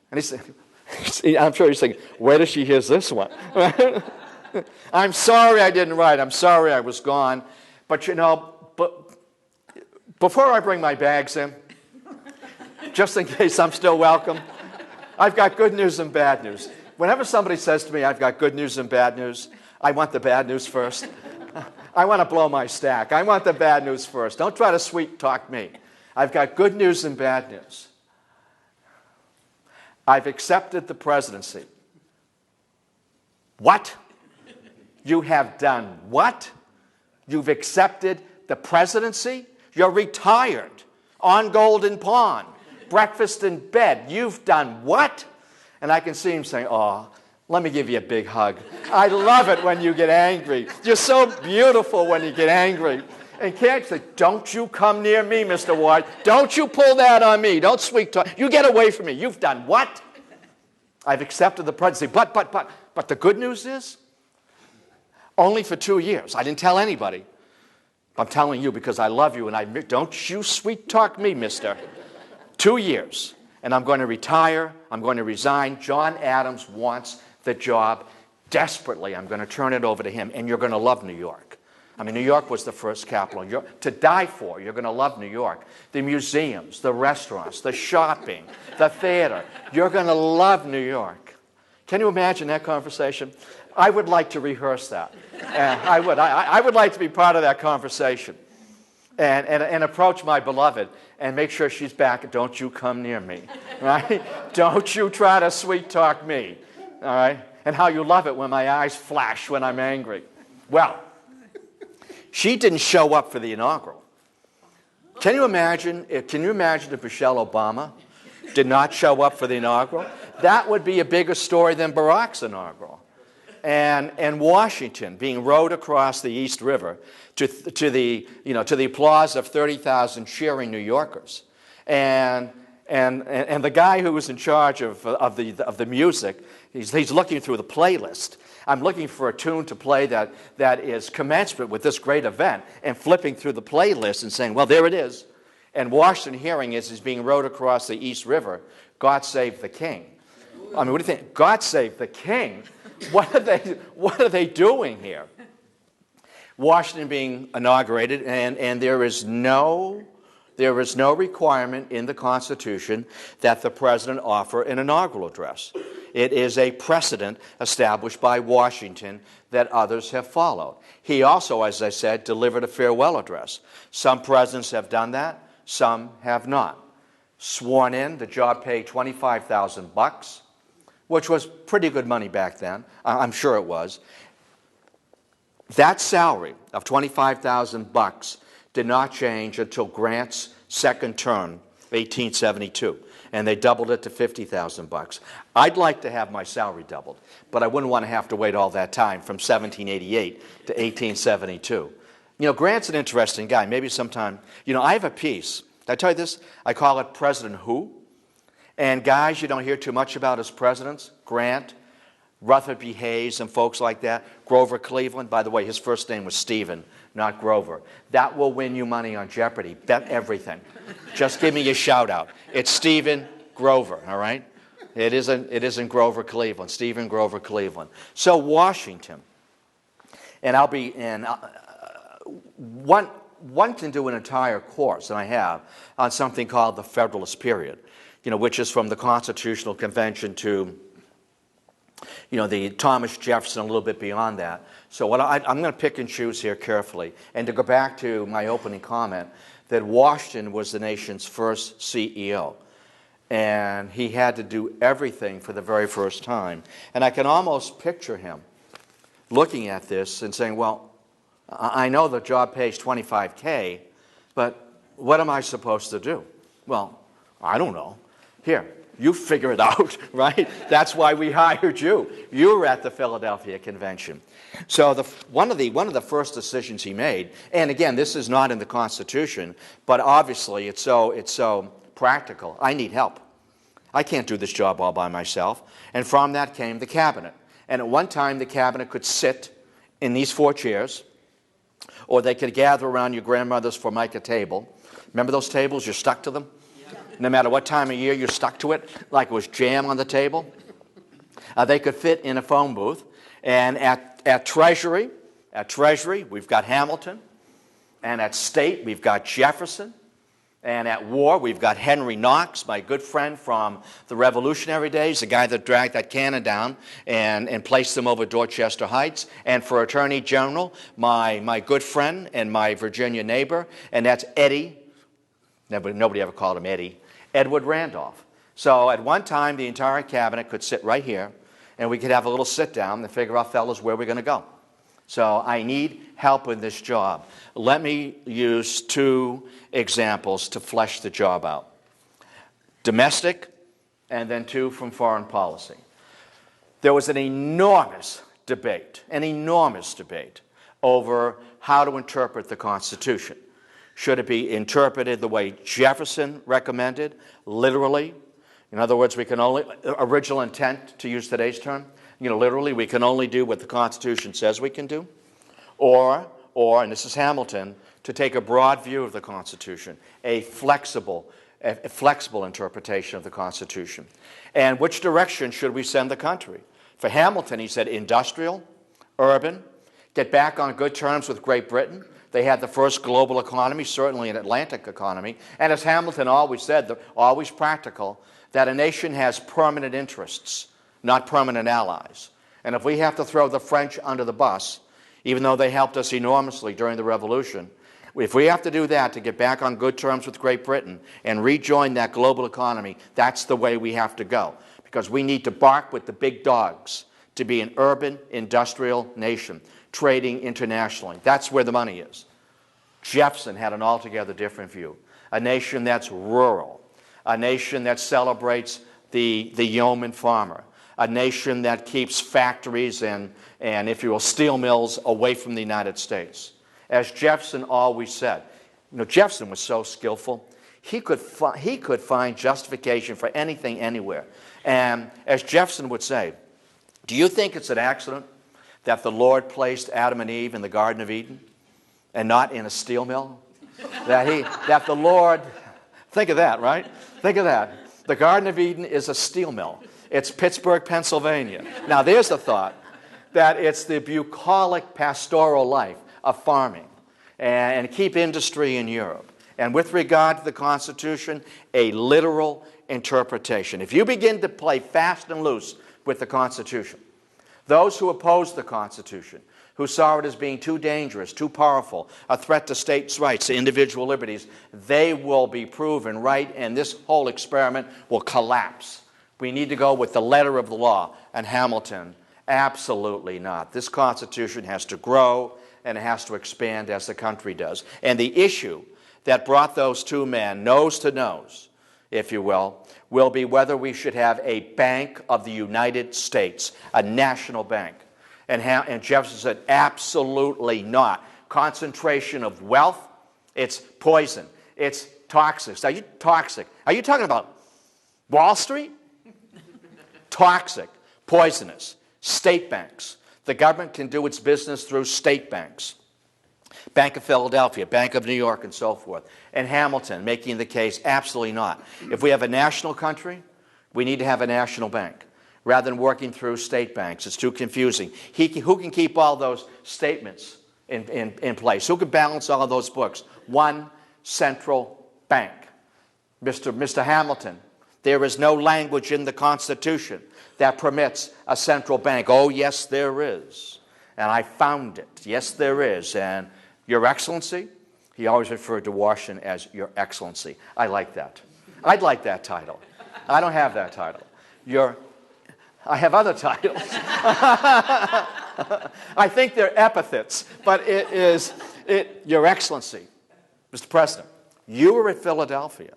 And he said, I'm sure he's thinking, where does she hear this one? I'm sorry I didn't write. I'm sorry I was gone. But before I bring my bags in, just in case I'm still welcome, I've got good news and bad news. Whenever somebody says to me, I've got good news and bad news, I want the bad news first. I want to blow my stack. I want the bad news first. Don't try to sweet talk me. I've got good news and bad news. I've accepted the presidency. What? You have done what? You've accepted the presidency? You're retired, on Golden Pond, breakfast in bed. You've done what? And I can see him saying, oh, let me give you a big hug. I love it when you get angry. You're so beautiful when you get angry. And can't you say, don't you come near me, Mr. Ward. Don't you pull that on me. Don't sweet talk. You get away from me. You've done what? I've accepted the presidency. But the good news is, only for 2 years. I didn't tell anybody. I'm telling you because I love you, and don't you sweet talk me, mister. 2 years, and I'm going to retire. I'm going to resign. John Adams wants the job desperately. I'm going to turn it over to him, and you're going to love New York. I mean, New York was the first capital. To die for. You're going to love New York. The museums, the restaurants, the shopping, the theater. You're going to love New York. Can you imagine that conversation? I would like to rehearse that. I would. I would like to be part of that conversation and approach my beloved and make sure she's back. Don't you come near me, right? Don't you try to sweet talk me, all right? And how you love it when my eyes flash when I'm angry. Well, she didn't show up for the inaugural. Can you imagine if Michelle Obama did not show up for the inaugural? That would be a bigger story than Barack's inaugural. And Washington being rowed across the East River to the applause of 30,000 cheering New Yorkers. And the guy who was in charge of the music, he's looking through the playlist. I'm looking for a tune to play that is commensurate with this great event, and flipping through the playlist and saying, well, there it is. And Washington hearing is being rowed across the East River, God Save the King. I mean, what do you think? God Save the King? What are they doing here? Washington being inaugurated, and there is no requirement in the Constitution that the president offer an inaugural address. It is a precedent established by Washington that others have followed. He also, as I said, delivered a farewell address. Some presidents have done that, some have not. Sworn in, the job paid $25,000, which was pretty good money back then. I'm sure it was. That salary of $25,000 did not change until Grant's second term, 1872, and they doubled it to $50,000. I'd like to have my salary doubled, but I wouldn't want to have to wait all that time from 1788 to 1872. Grant's an interesting guy. Maybe sometime, I have a piece. Did I tell you this? I call it President Who. And guys you don't hear too much about as presidents, Grant, Rutherford B. Hayes, and folks like that. Grover Cleveland. By the way, his first name was Stephen, not Grover. That will win you money on Jeopardy. Bet everything. Just give me a shout out. It's Stephen Grover, all right? It isn't Grover Cleveland. Stephen Grover Cleveland. So Washington. And one can do an entire course, and I have, on something called the Federalist period, which is from the Constitutional Convention to, the Thomas Jefferson, a little bit beyond that. So I'm going to pick and choose here carefully. And to go back to my opening comment, that Washington was the nation's first CEO. And he had to do everything for the very first time. And I can almost picture him looking at this and saying, well, I know the job pays $25K, but what am I supposed to do? Well, I don't know. Here, you figure it out, right? That's why we hired you. You were at the Philadelphia Convention. So one of the first decisions he made, and again, this is not in the Constitution, but obviously it's so practical. I need help. I can't do this job all by myself. And from that came the cabinet. And at one time, the cabinet could sit in these 4 chairs, or they could gather around your grandmother's Formica table. Remember those tables? You're stuck to them? No matter what time of year, you're stuck to it, like it was jam on the table. They could fit in a phone booth. And at Treasury, we've got Hamilton. And at State, we've got Jefferson. And at War, we've got Henry Knox, my good friend from the Revolutionary days, the guy that dragged that cannon down and placed them over Dorchester Heights. And for Attorney General, my good friend and my Virginia neighbor, and that's Eddie. Nobody ever called him Eddie. Edward Randolph. So at one time, the entire cabinet could sit right here, and we could have a little sit down and figure out, fellas, where we're going to go. So I need help in this job. Let me use 2 examples to flesh the job out. Domestic, and then 2 from foreign policy. There was an enormous debate over how to interpret the Constitution. Should it be interpreted the way Jefferson recommended, literally? In other words, we can only, original intent, to use today's term, literally, we can only do what the Constitution says we can do. Or, and this is Hamilton, to take a broad view of the Constitution, a flexible interpretation of the Constitution. And which direction should we send the country? For Hamilton, he said industrial, urban, get back on good terms with Great Britain. They had the first global economy, certainly an Atlantic economy. And as Hamilton always said, always practical, that a nation has permanent interests, not permanent allies. And if we have to throw the French under the bus, even though they helped us enormously during the Revolution, if we have to do that to get back on good terms with Great Britain and rejoin that global economy, that's the way we have to go. Because we need to bark with the big dogs to be an urban, industrial nation, trading internationally. That's where the money is. Jefferson had an altogether different view. A nation that's rural. A nation that celebrates the yeoman farmer. A nation that keeps factories and, if you will, steel mills away from the United States. As Jefferson always said, Jefferson was so skillful. He could find justification for anything, anywhere. And as Jefferson would say, do you think it's an accident that the Lord placed Adam and Eve in the Garden of Eden and not in a steel mill? That the Lord, think of that, right? Think of that. The Garden of Eden is a steel mill. It's Pittsburgh, Pennsylvania. Now there's the thought that it's the bucolic pastoral life of farming and keep industry in Europe. And with regard to the Constitution, a literal interpretation. If you begin to play fast and loose with the Constitution, those who oppose the Constitution, who saw it as being too dangerous, too powerful, a threat to states' rights, to individual liberties, they will be proven right, and this whole experiment will collapse. We need to go with the letter of the law. And Hamilton, absolutely not. This Constitution has to grow and it has to expand as the country does. And the issue that brought those two men nose to nose, if you will be whether we should have a Bank of the United States, a national bank. And Jefferson said, absolutely not. Concentration of wealth, it's poison. It's toxic. Are you talking about Wall Street? Toxic, poisonous. State banks. The government can do its business through state banks. Bank of Philadelphia, Bank of New York, and so forth. And Hamilton making the case, absolutely not. If we have a national country, we need to have a national bank rather than working through state banks. It's too confusing. Who can keep all those statements in place? Who can balance all of those books? One central bank. Mr. Hamilton, there is no language in the Constitution that permits a central bank. Oh, yes, there is. And I found it. Yes, there is. And Your Excellency, he always referred to Washington as Your Excellency. I like that. I'd like that title. I don't have that title. I have other titles. I think they're epithets, but Your Excellency, Mr. President, you were at Philadelphia.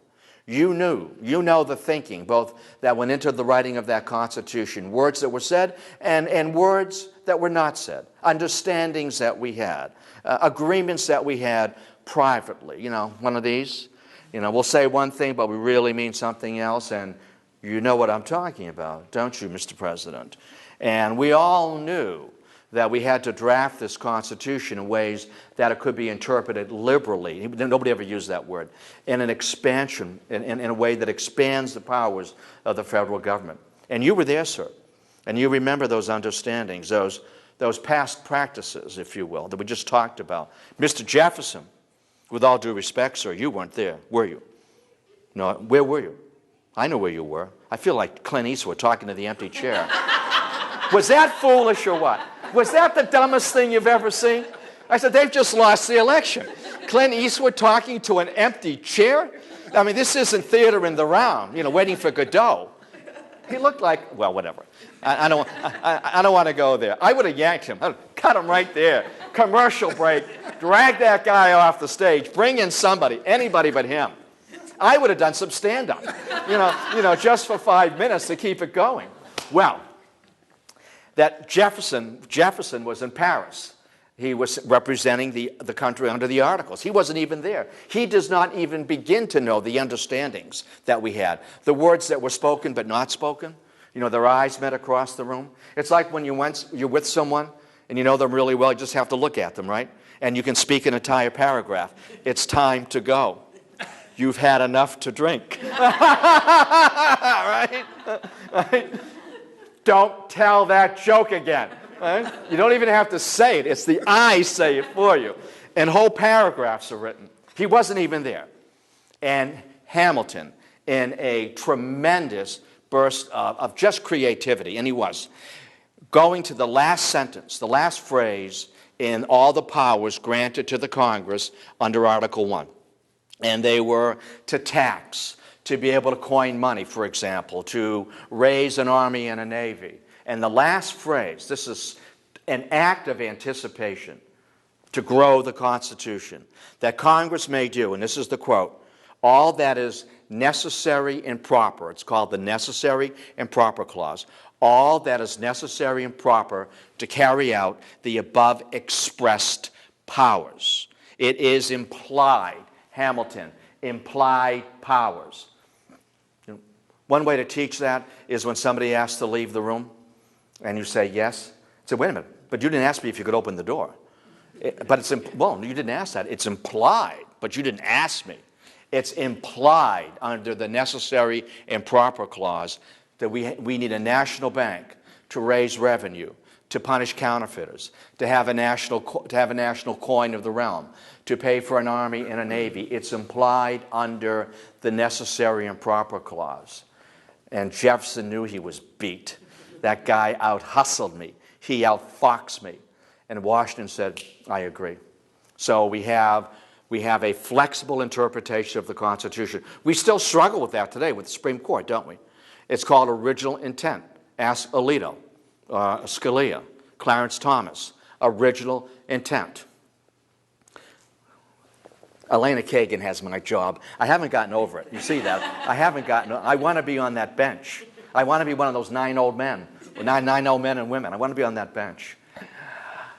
You know the thinking, both that went into the writing of that Constitution, words that were said and words that were not said, understandings that we had, agreements that we had privately. One of these, we'll say one thing, but we really mean something else, and you know what I'm talking about, don't you, Mr. President? And we all knew that we had to draft this Constitution in ways that it could be interpreted liberally. Nobody ever used that word. In an expansion, in a way that expands the powers of the federal government. And you were there, sir. And you remember those understandings, those past practices, if you will, that we just talked about. Mr. Jefferson, with all due respect, sir, you weren't there, were you? No, where were you? I know where you were. I feel like Clint Eastwood talking to the empty chair. Was that foolish or what? Was that the dumbest thing you've ever seen? I said, they've just lost the election. Clint Eastwood talking to an empty chair? I mean, this isn't theater in the round, waiting for Godot. He looked like, well, whatever. I don't want to go there. I would have yanked him. I'd cut him right there. Commercial break. Drag that guy off the stage. Bring in somebody, anybody but him. I would have done some stand-up, just for 5 minutes to keep it going. Well, that Jefferson was in Paris. He was representing the country under the Articles. He wasn't even there. He does not even begin to know the understandings that we had. The words that were spoken but not spoken. Their eyes met across the room. It's like when you're with someone and you know them really well, you just have to look at them, right? And you can speak an entire paragraph. It's time to go. You've had enough to drink. Right? Don't tell that joke again. Right? You don't even have to say it. It's the I say it for you. And whole paragraphs are written. He wasn't even there. And Hamilton, in a tremendous burst of just creativity, and he was, going to the last sentence, the last phrase in all the powers granted to the Congress under Article 1. And they were to tax, to be able to coin money, for example, to raise an army and a navy. And the last phrase, this is an act of anticipation to grow the Constitution, that Congress may do, and this is the quote, all that is necessary and proper, it's called the Necessary and Proper Clause, all that is necessary and proper to carry out the above expressed powers. It is implied, Hamilton, implied powers. One way to teach that is when somebody asks to leave the room and you say yes. Say, wait a minute, but you didn't ask me if you could open the door. But it's, well, you didn't ask that. It's implied, but you didn't ask me. It's implied under the Necessary and Proper Clause that we need a national bank to raise revenue, to punish counterfeiters, to have a national coin of the realm, to pay for an army and a navy. It's implied under the Necessary and Proper Clause. And Jefferson knew he was beat. That guy out-hustled me. He out-foxed me. And Washington said, I agree. So we have a flexible interpretation of the Constitution. We still struggle with that today with the Supreme Court, don't we? It's called original intent. Ask Alito, Scalia, Clarence Thomas. Original intent. Elena Kagan has my job. I haven't gotten over it. You see that? I want to be on that bench. I want to be one of those nine old men and women. I want to be on that bench.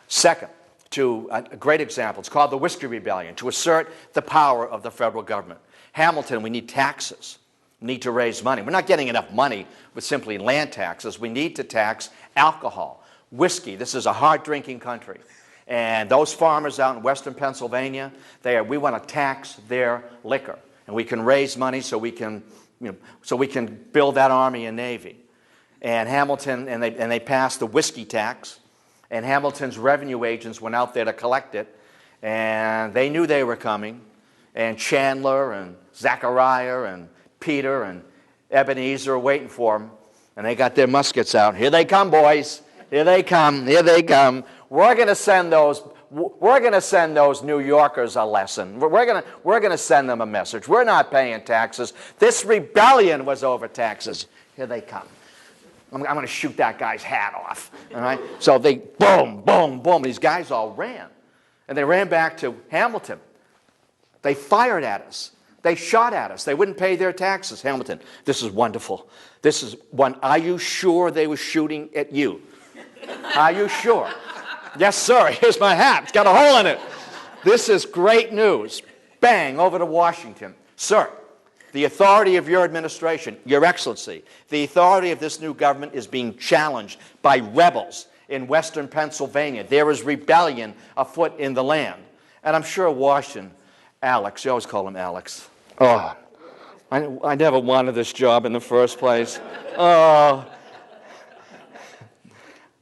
Second, to a great example, it's called the Whiskey Rebellion, to assert the power of the federal government. Hamilton, we need taxes. We need to raise money. We're not getting enough money with simply land taxes. We need to tax alcohol, whiskey. This is a hard-drinking country. And those farmers out in western Pennsylvania, we want to tax their liquor. And we can raise money so we can build that army and navy. And Hamilton, and they passed the whiskey tax. And Hamilton's revenue agents went out there to collect it. And they knew they were coming. And Chandler and Zachariah and Peter and Ebenezer were waiting for them. And they got their muskets out. Here they come, boys. Here they come. Here they come. We're going to send those New Yorkers a lesson. We're going to send them a message. We're not paying taxes. This rebellion was over taxes. Here they come. I'm going to shoot that guy's hat off. All right? So they, boom, boom, boom. These guys all ran. And they ran back to Hamilton. They fired at us. They shot at us. They wouldn't pay their taxes. Hamilton, this is wonderful. This is one. Are you sure they were shooting at you? Are you sure? Yes, sir. Here's my hat. It's got a hole in it. This is great news. Bang, over to Washington. Sir, the authority of your administration, Your Excellency, the authority of this new government is being challenged by rebels in western Pennsylvania. There is rebellion afoot in the land. And I'm sure Washington, Alex, you always call him Alex. Oh, I never wanted this job in the first place. Oh,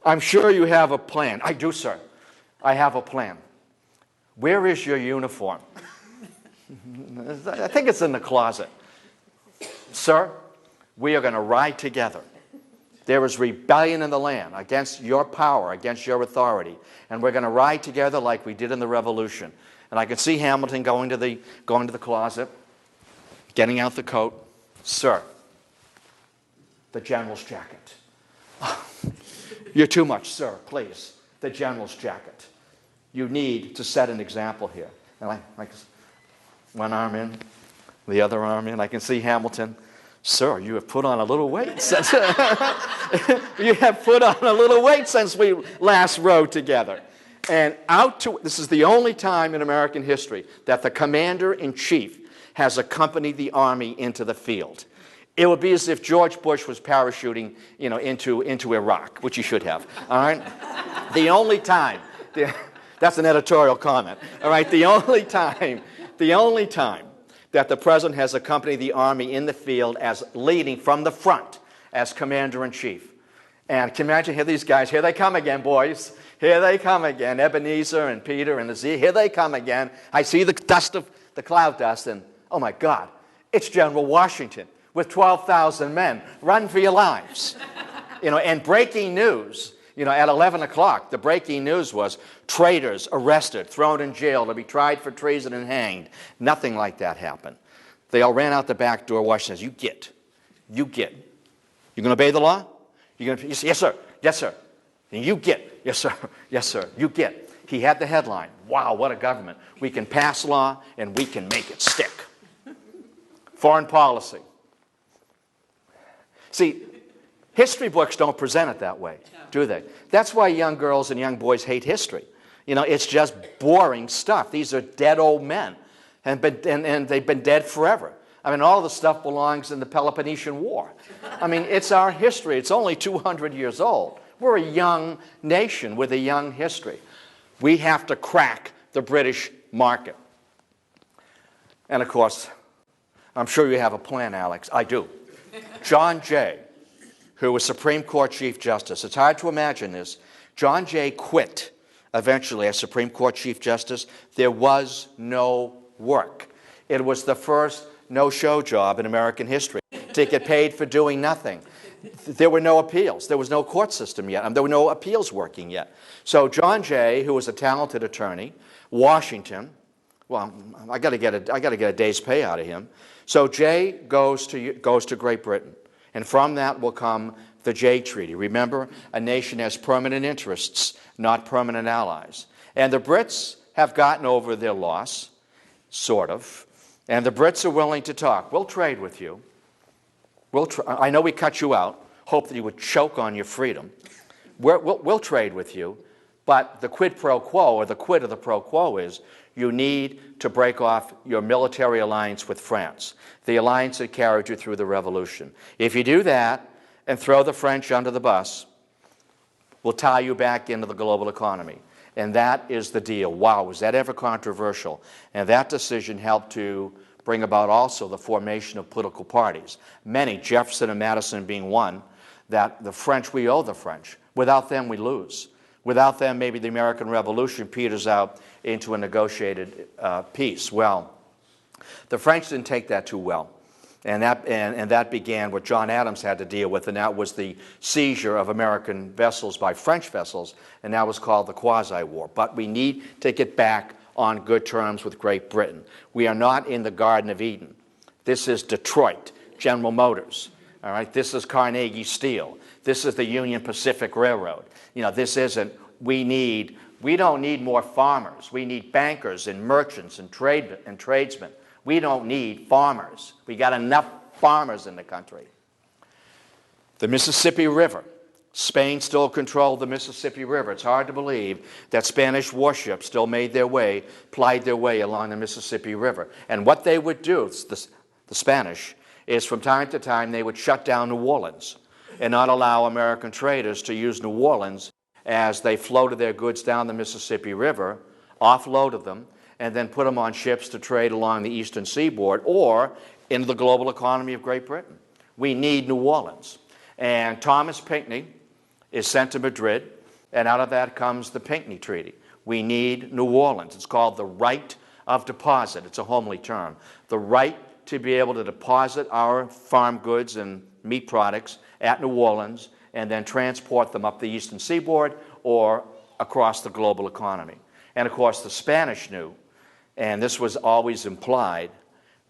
I'm sure you have a plan. I do, sir. I have a plan. Where is your uniform? I think it's in the closet. Sir, we are going to ride together. There is rebellion in the land against your power, against your authority. And we're going to ride together like we did in the Revolution. And I can see Hamilton going to the closet, getting out the coat. Sir, the general's jacket. Oh, you're too much, sir, please. The general's jacket. You need to set an example here. And I one arm in, the other arm in. I can see Hamilton. Sir, you have put on a little weight since you have put on a little weight since we last rode together. And this is the only time in American history that the commander-in-chief has accompanied the army into the field. It would be as if George Bush was parachuting, into Iraq, which he should have. All right? The only time, that's an editorial comment. All right? The only time that the president has accompanied the army in the field as leading from the front as commander-in-chief. And can you imagine, here these guys, here they come again, boys. Here they come again, Ebenezer and Peter and Aziz. Here they come again. I see the dust of the cloud dust, and oh my God, it's General Washington with 12,000 men. Run for your lives. And breaking news, at 11 o'clock, the breaking news was traitors arrested, thrown in jail to be tried for treason and hanged. Nothing like that happened. They all ran out the back door. Washington says, you get. You're going to obey the law? Yes, sir. Yes, sir. And you get. Yes, sir. Yes, sir. You get. He had the headline. Wow, what a government. We can pass law and we can make it stick. Foreign policy. See, history books don't present it that way, do they? That's why young girls and young boys hate history. It's just boring stuff. These are dead old men, and they've been dead forever. All of the stuff belongs in the Peloponnesian War. It's our history. It's only 200 years old. We're a young nation with a young history. We have to crack the British market. And of course, I'm sure you have a plan, Alex. I do. John Jay, who was Supreme Court Chief Justice. It's hard to imagine this. John Jay quit eventually as Supreme Court Chief Justice. There was no work. It was the first no-show job in American history to get paid for doing nothing. There were no appeals. There was no court system yet. There were no appeals working yet. So John Jay, who was a talented attorney, Washington, well, I got to get a day's pay out of him. So Jay goes to Great Britain, and from that will come the Jay Treaty. Remember, a nation has permanent interests, not permanent allies. And the Brits have gotten over their loss, sort of. And the Brits are willing to talk. We'll trade with you. I know we cut you out. Hope that you would choke on your freedom. We'll trade with you. But the quid pro quo, or the quid of the pro quo, is you need to break off your military alliance with France, the alliance that carried you through the Revolution. If you do that and throw the French under the bus, we'll tie you back into the global economy. And that is the deal. Wow, was that ever controversial? And that decision helped to bring about also the formation of political parties. Many, Jefferson and Madison being one, that the French, we owe the French. Without them, we lose. Without them, maybe the American Revolution peters out into a negotiated peace. Well, the French didn't take that too well. And that began what John Adams had to deal with, and that was the seizure of American vessels by French vessels, and that was called the Quasi-War. But we need to get back on good terms with Great Britain. We are not in the Garden of Eden. This is Detroit, General Motors. All right, this is Carnegie Steel. This is the Union Pacific Railroad. This isn't. We don't need more farmers. We need bankers and merchants and tradesmen. We don't need farmers. We got enough farmers in the country. The Mississippi River. Spain still controlled the Mississippi River. It's hard to believe that Spanish warships still plied their way along the Mississippi River. And what they would do, the Spanish, is from time to time they would shut down New Orleans and not allow American traders to use New Orleans as they floated their goods down the Mississippi River, offloaded them, and then put them on ships to trade along the eastern seaboard or into the global economy of Great Britain. We need New Orleans. And Thomas Pinckney is sent to Madrid, and out of that comes the Pinckney Treaty. We need New Orleans. It's called the right of deposit. It's a homely term. The right to be able to deposit our farm goods and meat products at New Orleans and then transport them up the eastern seaboard or across the global economy. And of course, the Spanish knew, and this was always implied,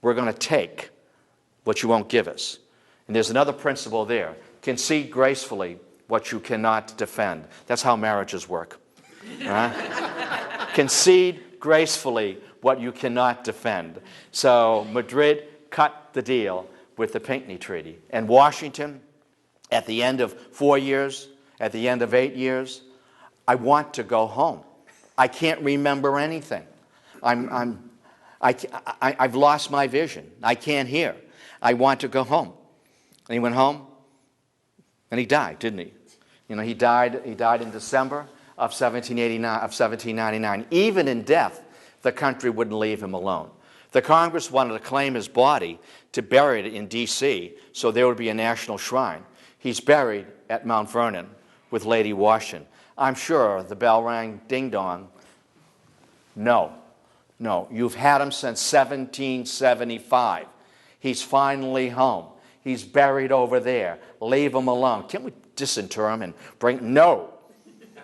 we're going to take what you won't give us. And there's another principle there. Concede gracefully what you cannot defend. That's how marriages work. Concede gracefully what you cannot defend. So Madrid cut the deal with the Pinckney Treaty. And Washington, at the end of 4 years, at the end of 8 years, I want to go home. I can't remember anything. I've lost my vision. I can't hear. I want to go home. And he went home, and he died, didn't he? He died in December of 1799. Even in death, the country wouldn't leave him alone. The Congress wanted to claim his body to bury it in D.C. so there would be a national shrine. He's buried at Mount Vernon with Lady Washington. I'm sure the bell rang, ding-dong. No, you've had him since 1775. He's finally home. He's buried over there. Leave him alone. Can't we disinter him and bring... No.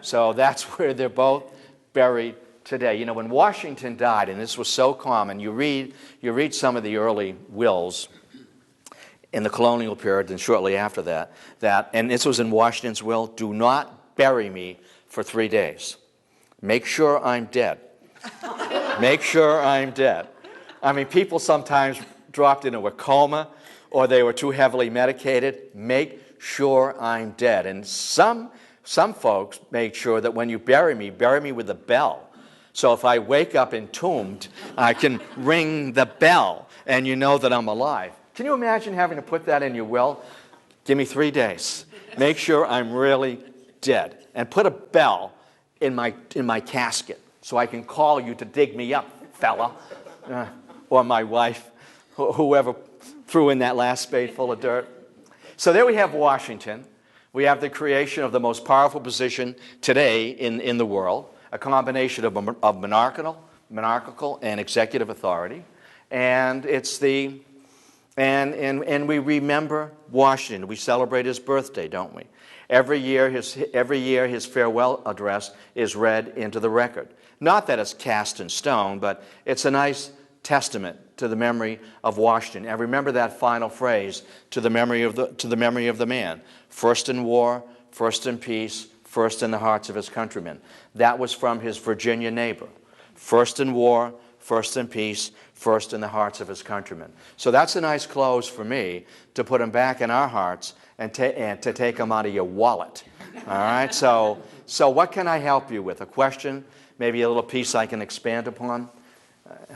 So that's where they're both buried today. You know, when Washington died, and this was so common, you read some of the early wills in the colonial period and shortly after that, and this was in Washington's will, do not bury me for 3 days. Make sure I'm dead. Make sure I'm dead. I mean, people sometimes dropped into a coma or they were too heavily medicated. Make sure I'm dead. And some folks made sure that when you bury me with a bell. So if I wake up entombed, I can ring the bell and you know that I'm alive. Can you imagine having to put that in your will? Give me 3 days. Make sure I'm really dead. And put a bell in my casket so I can call you to dig me up, fella. Or my wife, whoever threw in that last spade full of dirt. So there we have Washington. We have the creation of the most powerful position today in the world, a combination of monarchical and executive authority. And it's the... And we remember Washington. We celebrate his birthday, don't we? Every year his farewell address is read into the record. Not that it's cast in stone, but it's a nice testament to the memory of Washington. And remember that final phrase, to the memory of the man. First in war, first in peace, first in the hearts of his countrymen. That was from his Virginia neighbor. First in war, first in peace, first in the hearts of his countrymen. So that's a nice close for me to put him back in our hearts and to take him out of your wallet. All right? So what can I help you with? A question? Maybe a little piece I can expand upon?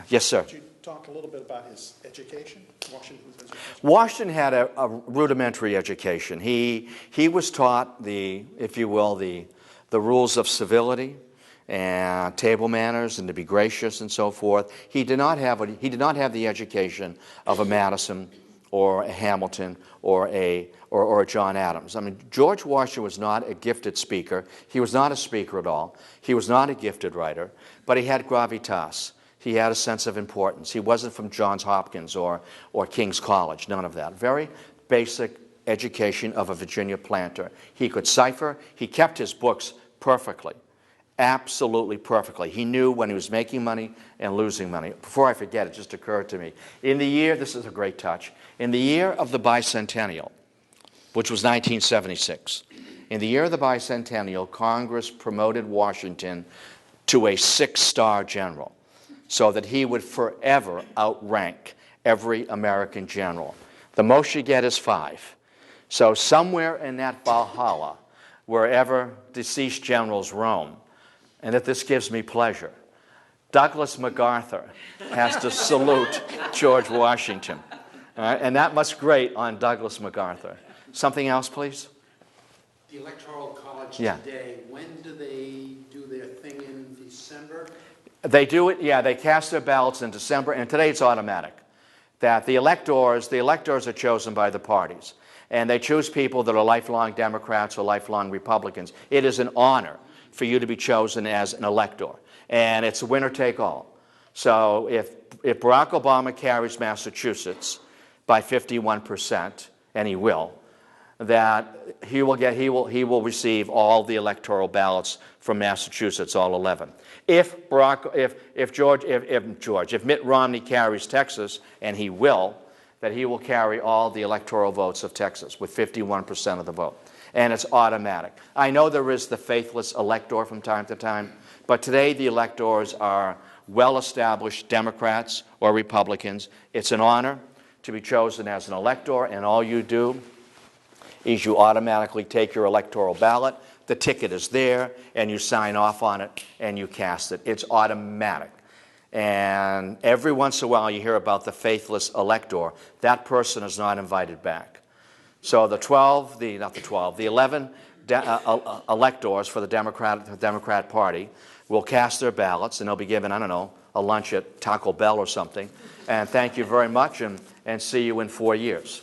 Yes, sir. Could you talk a little bit about his education, Washington's education? Washington had a rudimentary education. He was taught if you will, the rules of civility and table manners and to be gracious and so forth. He did not have the education of a Madison or a Hamilton or a John Adams. I mean, George Washington was not a gifted speaker. He was not a speaker at all. He was not a gifted writer, but he had gravitas. He had a sense of importance. He wasn't from Johns Hopkins or King's College, none of that. Very basic education of a Virginia planter. He could cipher. He kept his books perfectly, absolutely perfectly. He knew when he was making money and losing money. Before I forget, it just occurred to me. In the year, this is a great touch, in the year of the bicentennial, which was 1976, in the year of the bicentennial, Congress promoted Washington to a 6-star general, so that he would forever outrank every American general. The most you get is 5. So somewhere in that Valhalla, wherever deceased generals roam, and that this gives me pleasure, Douglas MacArthur has to salute George Washington. All right? And that must grate on Douglas MacArthur. Something else, please? The Electoral College today, when do they do their thing in December? They do it, they cast their ballots in December, and today it's automatic. That the electors are chosen by the parties. And they choose people that are lifelong Democrats or lifelong Republicans. It is an honor for you to be chosen as an elector. And it's a winner take all. So if Barack Obama carries Massachusetts by 51%, and he will, that he will receive all the electoral ballots from Massachusetts, all 11. If Mitt Romney carries Texas, and he will, that he will carry all the electoral votes of Texas with 51% of the vote. And it's automatic. I know there is the faithless elector from time to time, but today the electors are well-established Democrats or Republicans. It's an honor to be chosen as an elector, and all you do is you automatically take your electoral ballot, the ticket is there, and you sign off on it, and you cast it. It's automatic. And every once in a while you hear about the faithless elector. That person is not invited back. So the 11 electors for the Democrat Party will cast their ballots, and they'll be given, I don't know, a lunch at Taco Bell or something. And thank you very much, and see you in 4 years.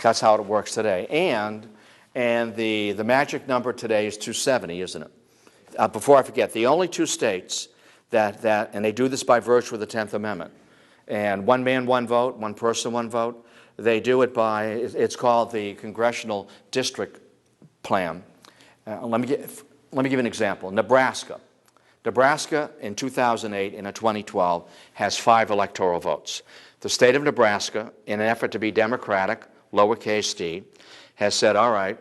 That's how it works today. And And the magic number today is 270, isn't it? Before I forget, the only two states and they do this by virtue of the 10th Amendment, and one man, one vote, one person, one vote, they do it by, it's called the Congressional District Plan. Let me give you an example. Nebraska in 2008 and in 2012 has 5 electoral votes. The state of Nebraska, in an effort to be democratic, lowercase d, has said, all right,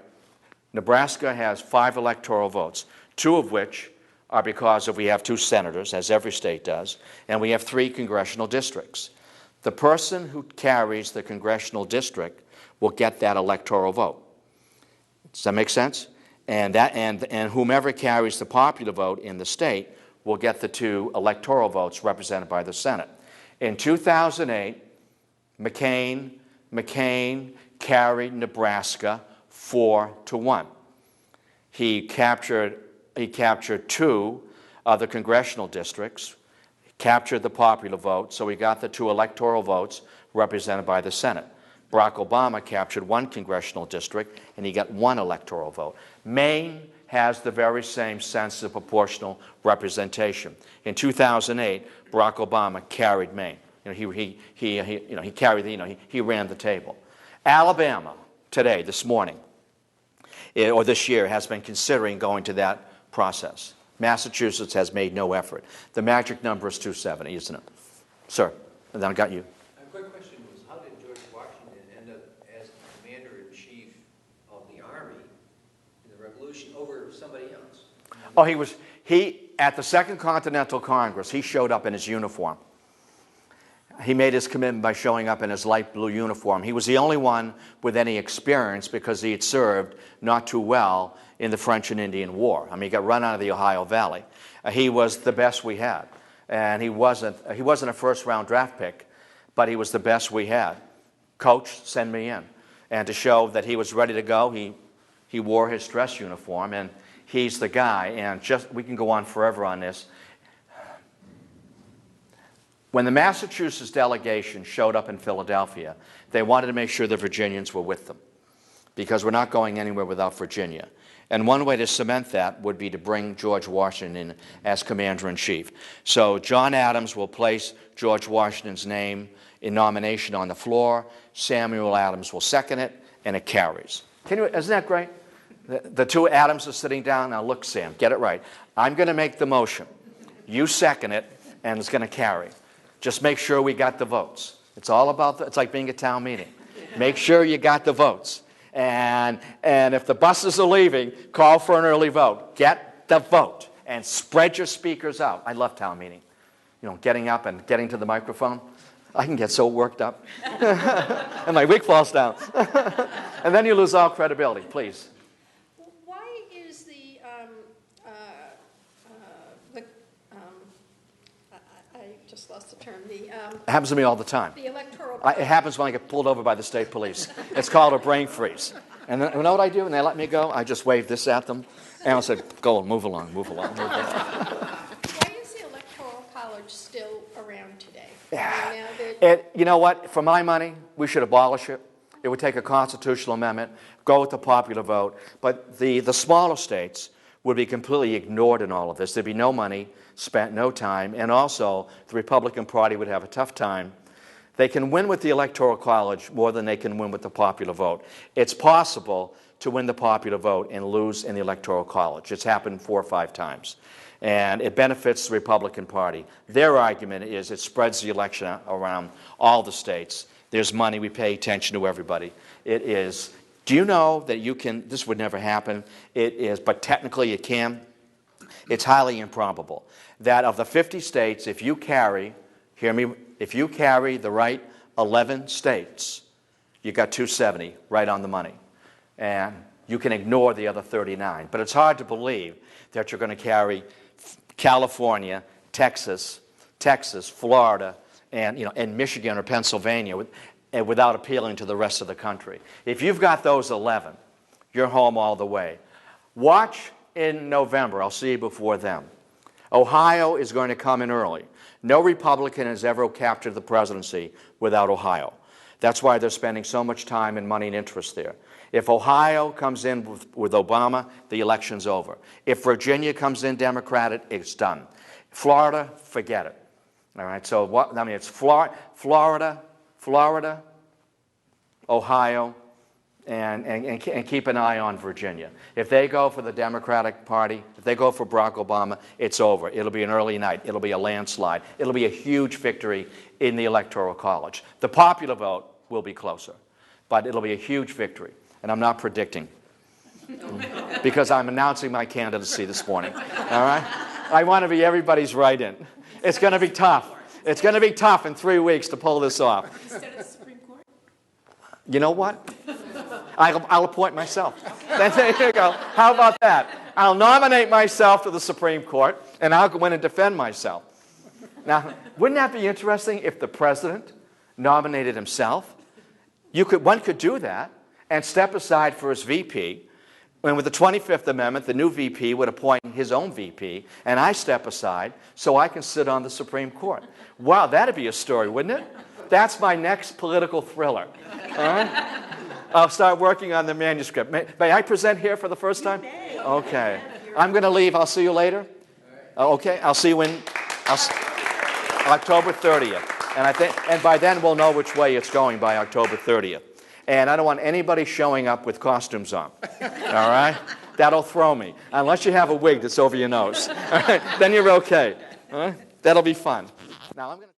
Nebraska has 5 electoral votes, 2 of which are because we have 2 senators, as every state does, and we have 3 congressional districts. The person who carries the congressional district will get that electoral vote. Does that make sense? And whomever carries the popular vote in the state will get the 2 electoral votes represented by the Senate. In 2008, McCain carried Nebraska 4-1. He captured 2 of the congressional districts, captured the popular vote, so he got the 2 electoral votes represented by the Senate. Barack Obama captured 1 congressional district, and he got 1 electoral vote. Maine has the very same sense of proportional representation. In 2008, Barack Obama carried Maine. He ran the table. Alabama today, this morning, or this year, has been considering going to that process. Massachusetts has made no effort. The magic number is 270, isn't it? Sir, and then I got you. My quick question was, how did George Washington end up as commander-in-chief of the Army in the Revolution over somebody else? Oh, at the Second Continental Congress, he showed up in his uniform. He made his commitment by showing up in his light blue uniform. He was the only one with any experience because he had served not too well in the French and Indian War. I mean, he got run out of the Ohio Valley. He was the best we had. And he wasn't a first-round draft pick, but he was the best we had. Coach, send me in. And to show that he was ready to go, he wore his dress uniform, and he's the guy. And we can go on forever on this. When the Massachusetts delegation showed up in Philadelphia, they wanted to make sure the Virginians were with them because we're not going anywhere without Virginia. And one way to cement that would be to bring George Washington in as commander-in-chief. So John Adams will place George Washington's name in nomination on the floor. Samuel Adams will second it, and it carries. Isn't that great? The 2 Adams are sitting down. Now look, Sam, get it right. I'm going to make the motion. You second it, and it's going to carry. Just make sure we got the votes. It's all about it's like being at town meeting. Make sure you got the votes. And if the buses are leaving, call for an early vote. Get the vote and spread your speakers out. I love town meeting. Getting up and getting to the microphone. I can get so worked up. And my wig falls down. And then you lose all credibility. Please. Why is I just lost the term. It happens to me all the time. The electoral. It happens when I get pulled over by the state police. It's called a brain freeze. And then, you know what I do? And they let me go. I just wave this at them, and I'll say, "Go, move along, move along." Move along. Why is the Electoral College still around today? You know what? For my money, we should abolish it. It would take a constitutional amendment, go with the popular vote. But the smaller states would be completely ignored in all of this. There'd be no money spent, no time, and also the Republican Party would have a tough time. They can win with the Electoral College more than they can win with the popular vote. It's possible to win the popular vote and lose in the Electoral College. It's happened 4 or 5 times. And it benefits the Republican Party. Their argument is it spreads the election around all the states. There's money, we pay attention to everybody. It is, do you know that you can, this would never happen, it is, but technically it can. It's highly improbable that of the 50 states, if you carry, hear me, if you carry the right 11 states, you got 270 right on the money. And you can ignore the other 39. But it's hard to believe that you're going to carry California, Texas, Florida, and Michigan or Pennsylvania without appealing to the rest of the country. If you've got those 11, you're home all the way. Watch in November. I'll see you before them. Ohio is going to come in early. No Republican has ever captured the presidency without Ohio. That's why they're spending so much time and money and interest there. If Ohio comes in with Obama, the election's over. If Virginia comes in Democratic, it's done. Florida, forget it. All right, so what, I mean, it's Florida, Ohio, and keep an eye on Virginia. If they go for the Democratic Party, if they go for Barack Obama, it's over. It'll be an early night. It'll be a landslide. It'll be a huge victory in the Electoral College. The popular vote will be closer, but it'll be a huge victory. And I'm not predicting because I'm announcing my candidacy this morning. All right? I want to be everybody's write-in. It's going to be tough. It's going to be tough in 3 weeks to pull this off. Instead of the Supreme Court? You know what? I'll appoint myself. There you go. How about that? I'll nominate myself to the Supreme Court, and I'll go in and defend myself. Now, wouldn't that be interesting if the president nominated himself? One could do that and step aside for his VP. And with the 25th Amendment, the new VP would appoint his own VP, and I step aside so I can sit on the Supreme Court. Wow, that'd be a story, wouldn't it? That's my next political thriller. All right? I'll start working on the manuscript. May I present here for the first time? Okay. I'm going to leave. I'll see you later. Okay. I'll see you in October 30th. And by then we'll know which way it's going by October 30th. And I don't want anybody showing up with costumes on. All right? That'll throw me. Unless you have a wig that's over your nose. All right? Then you're okay. All right? That'll be fun. Now I'm going to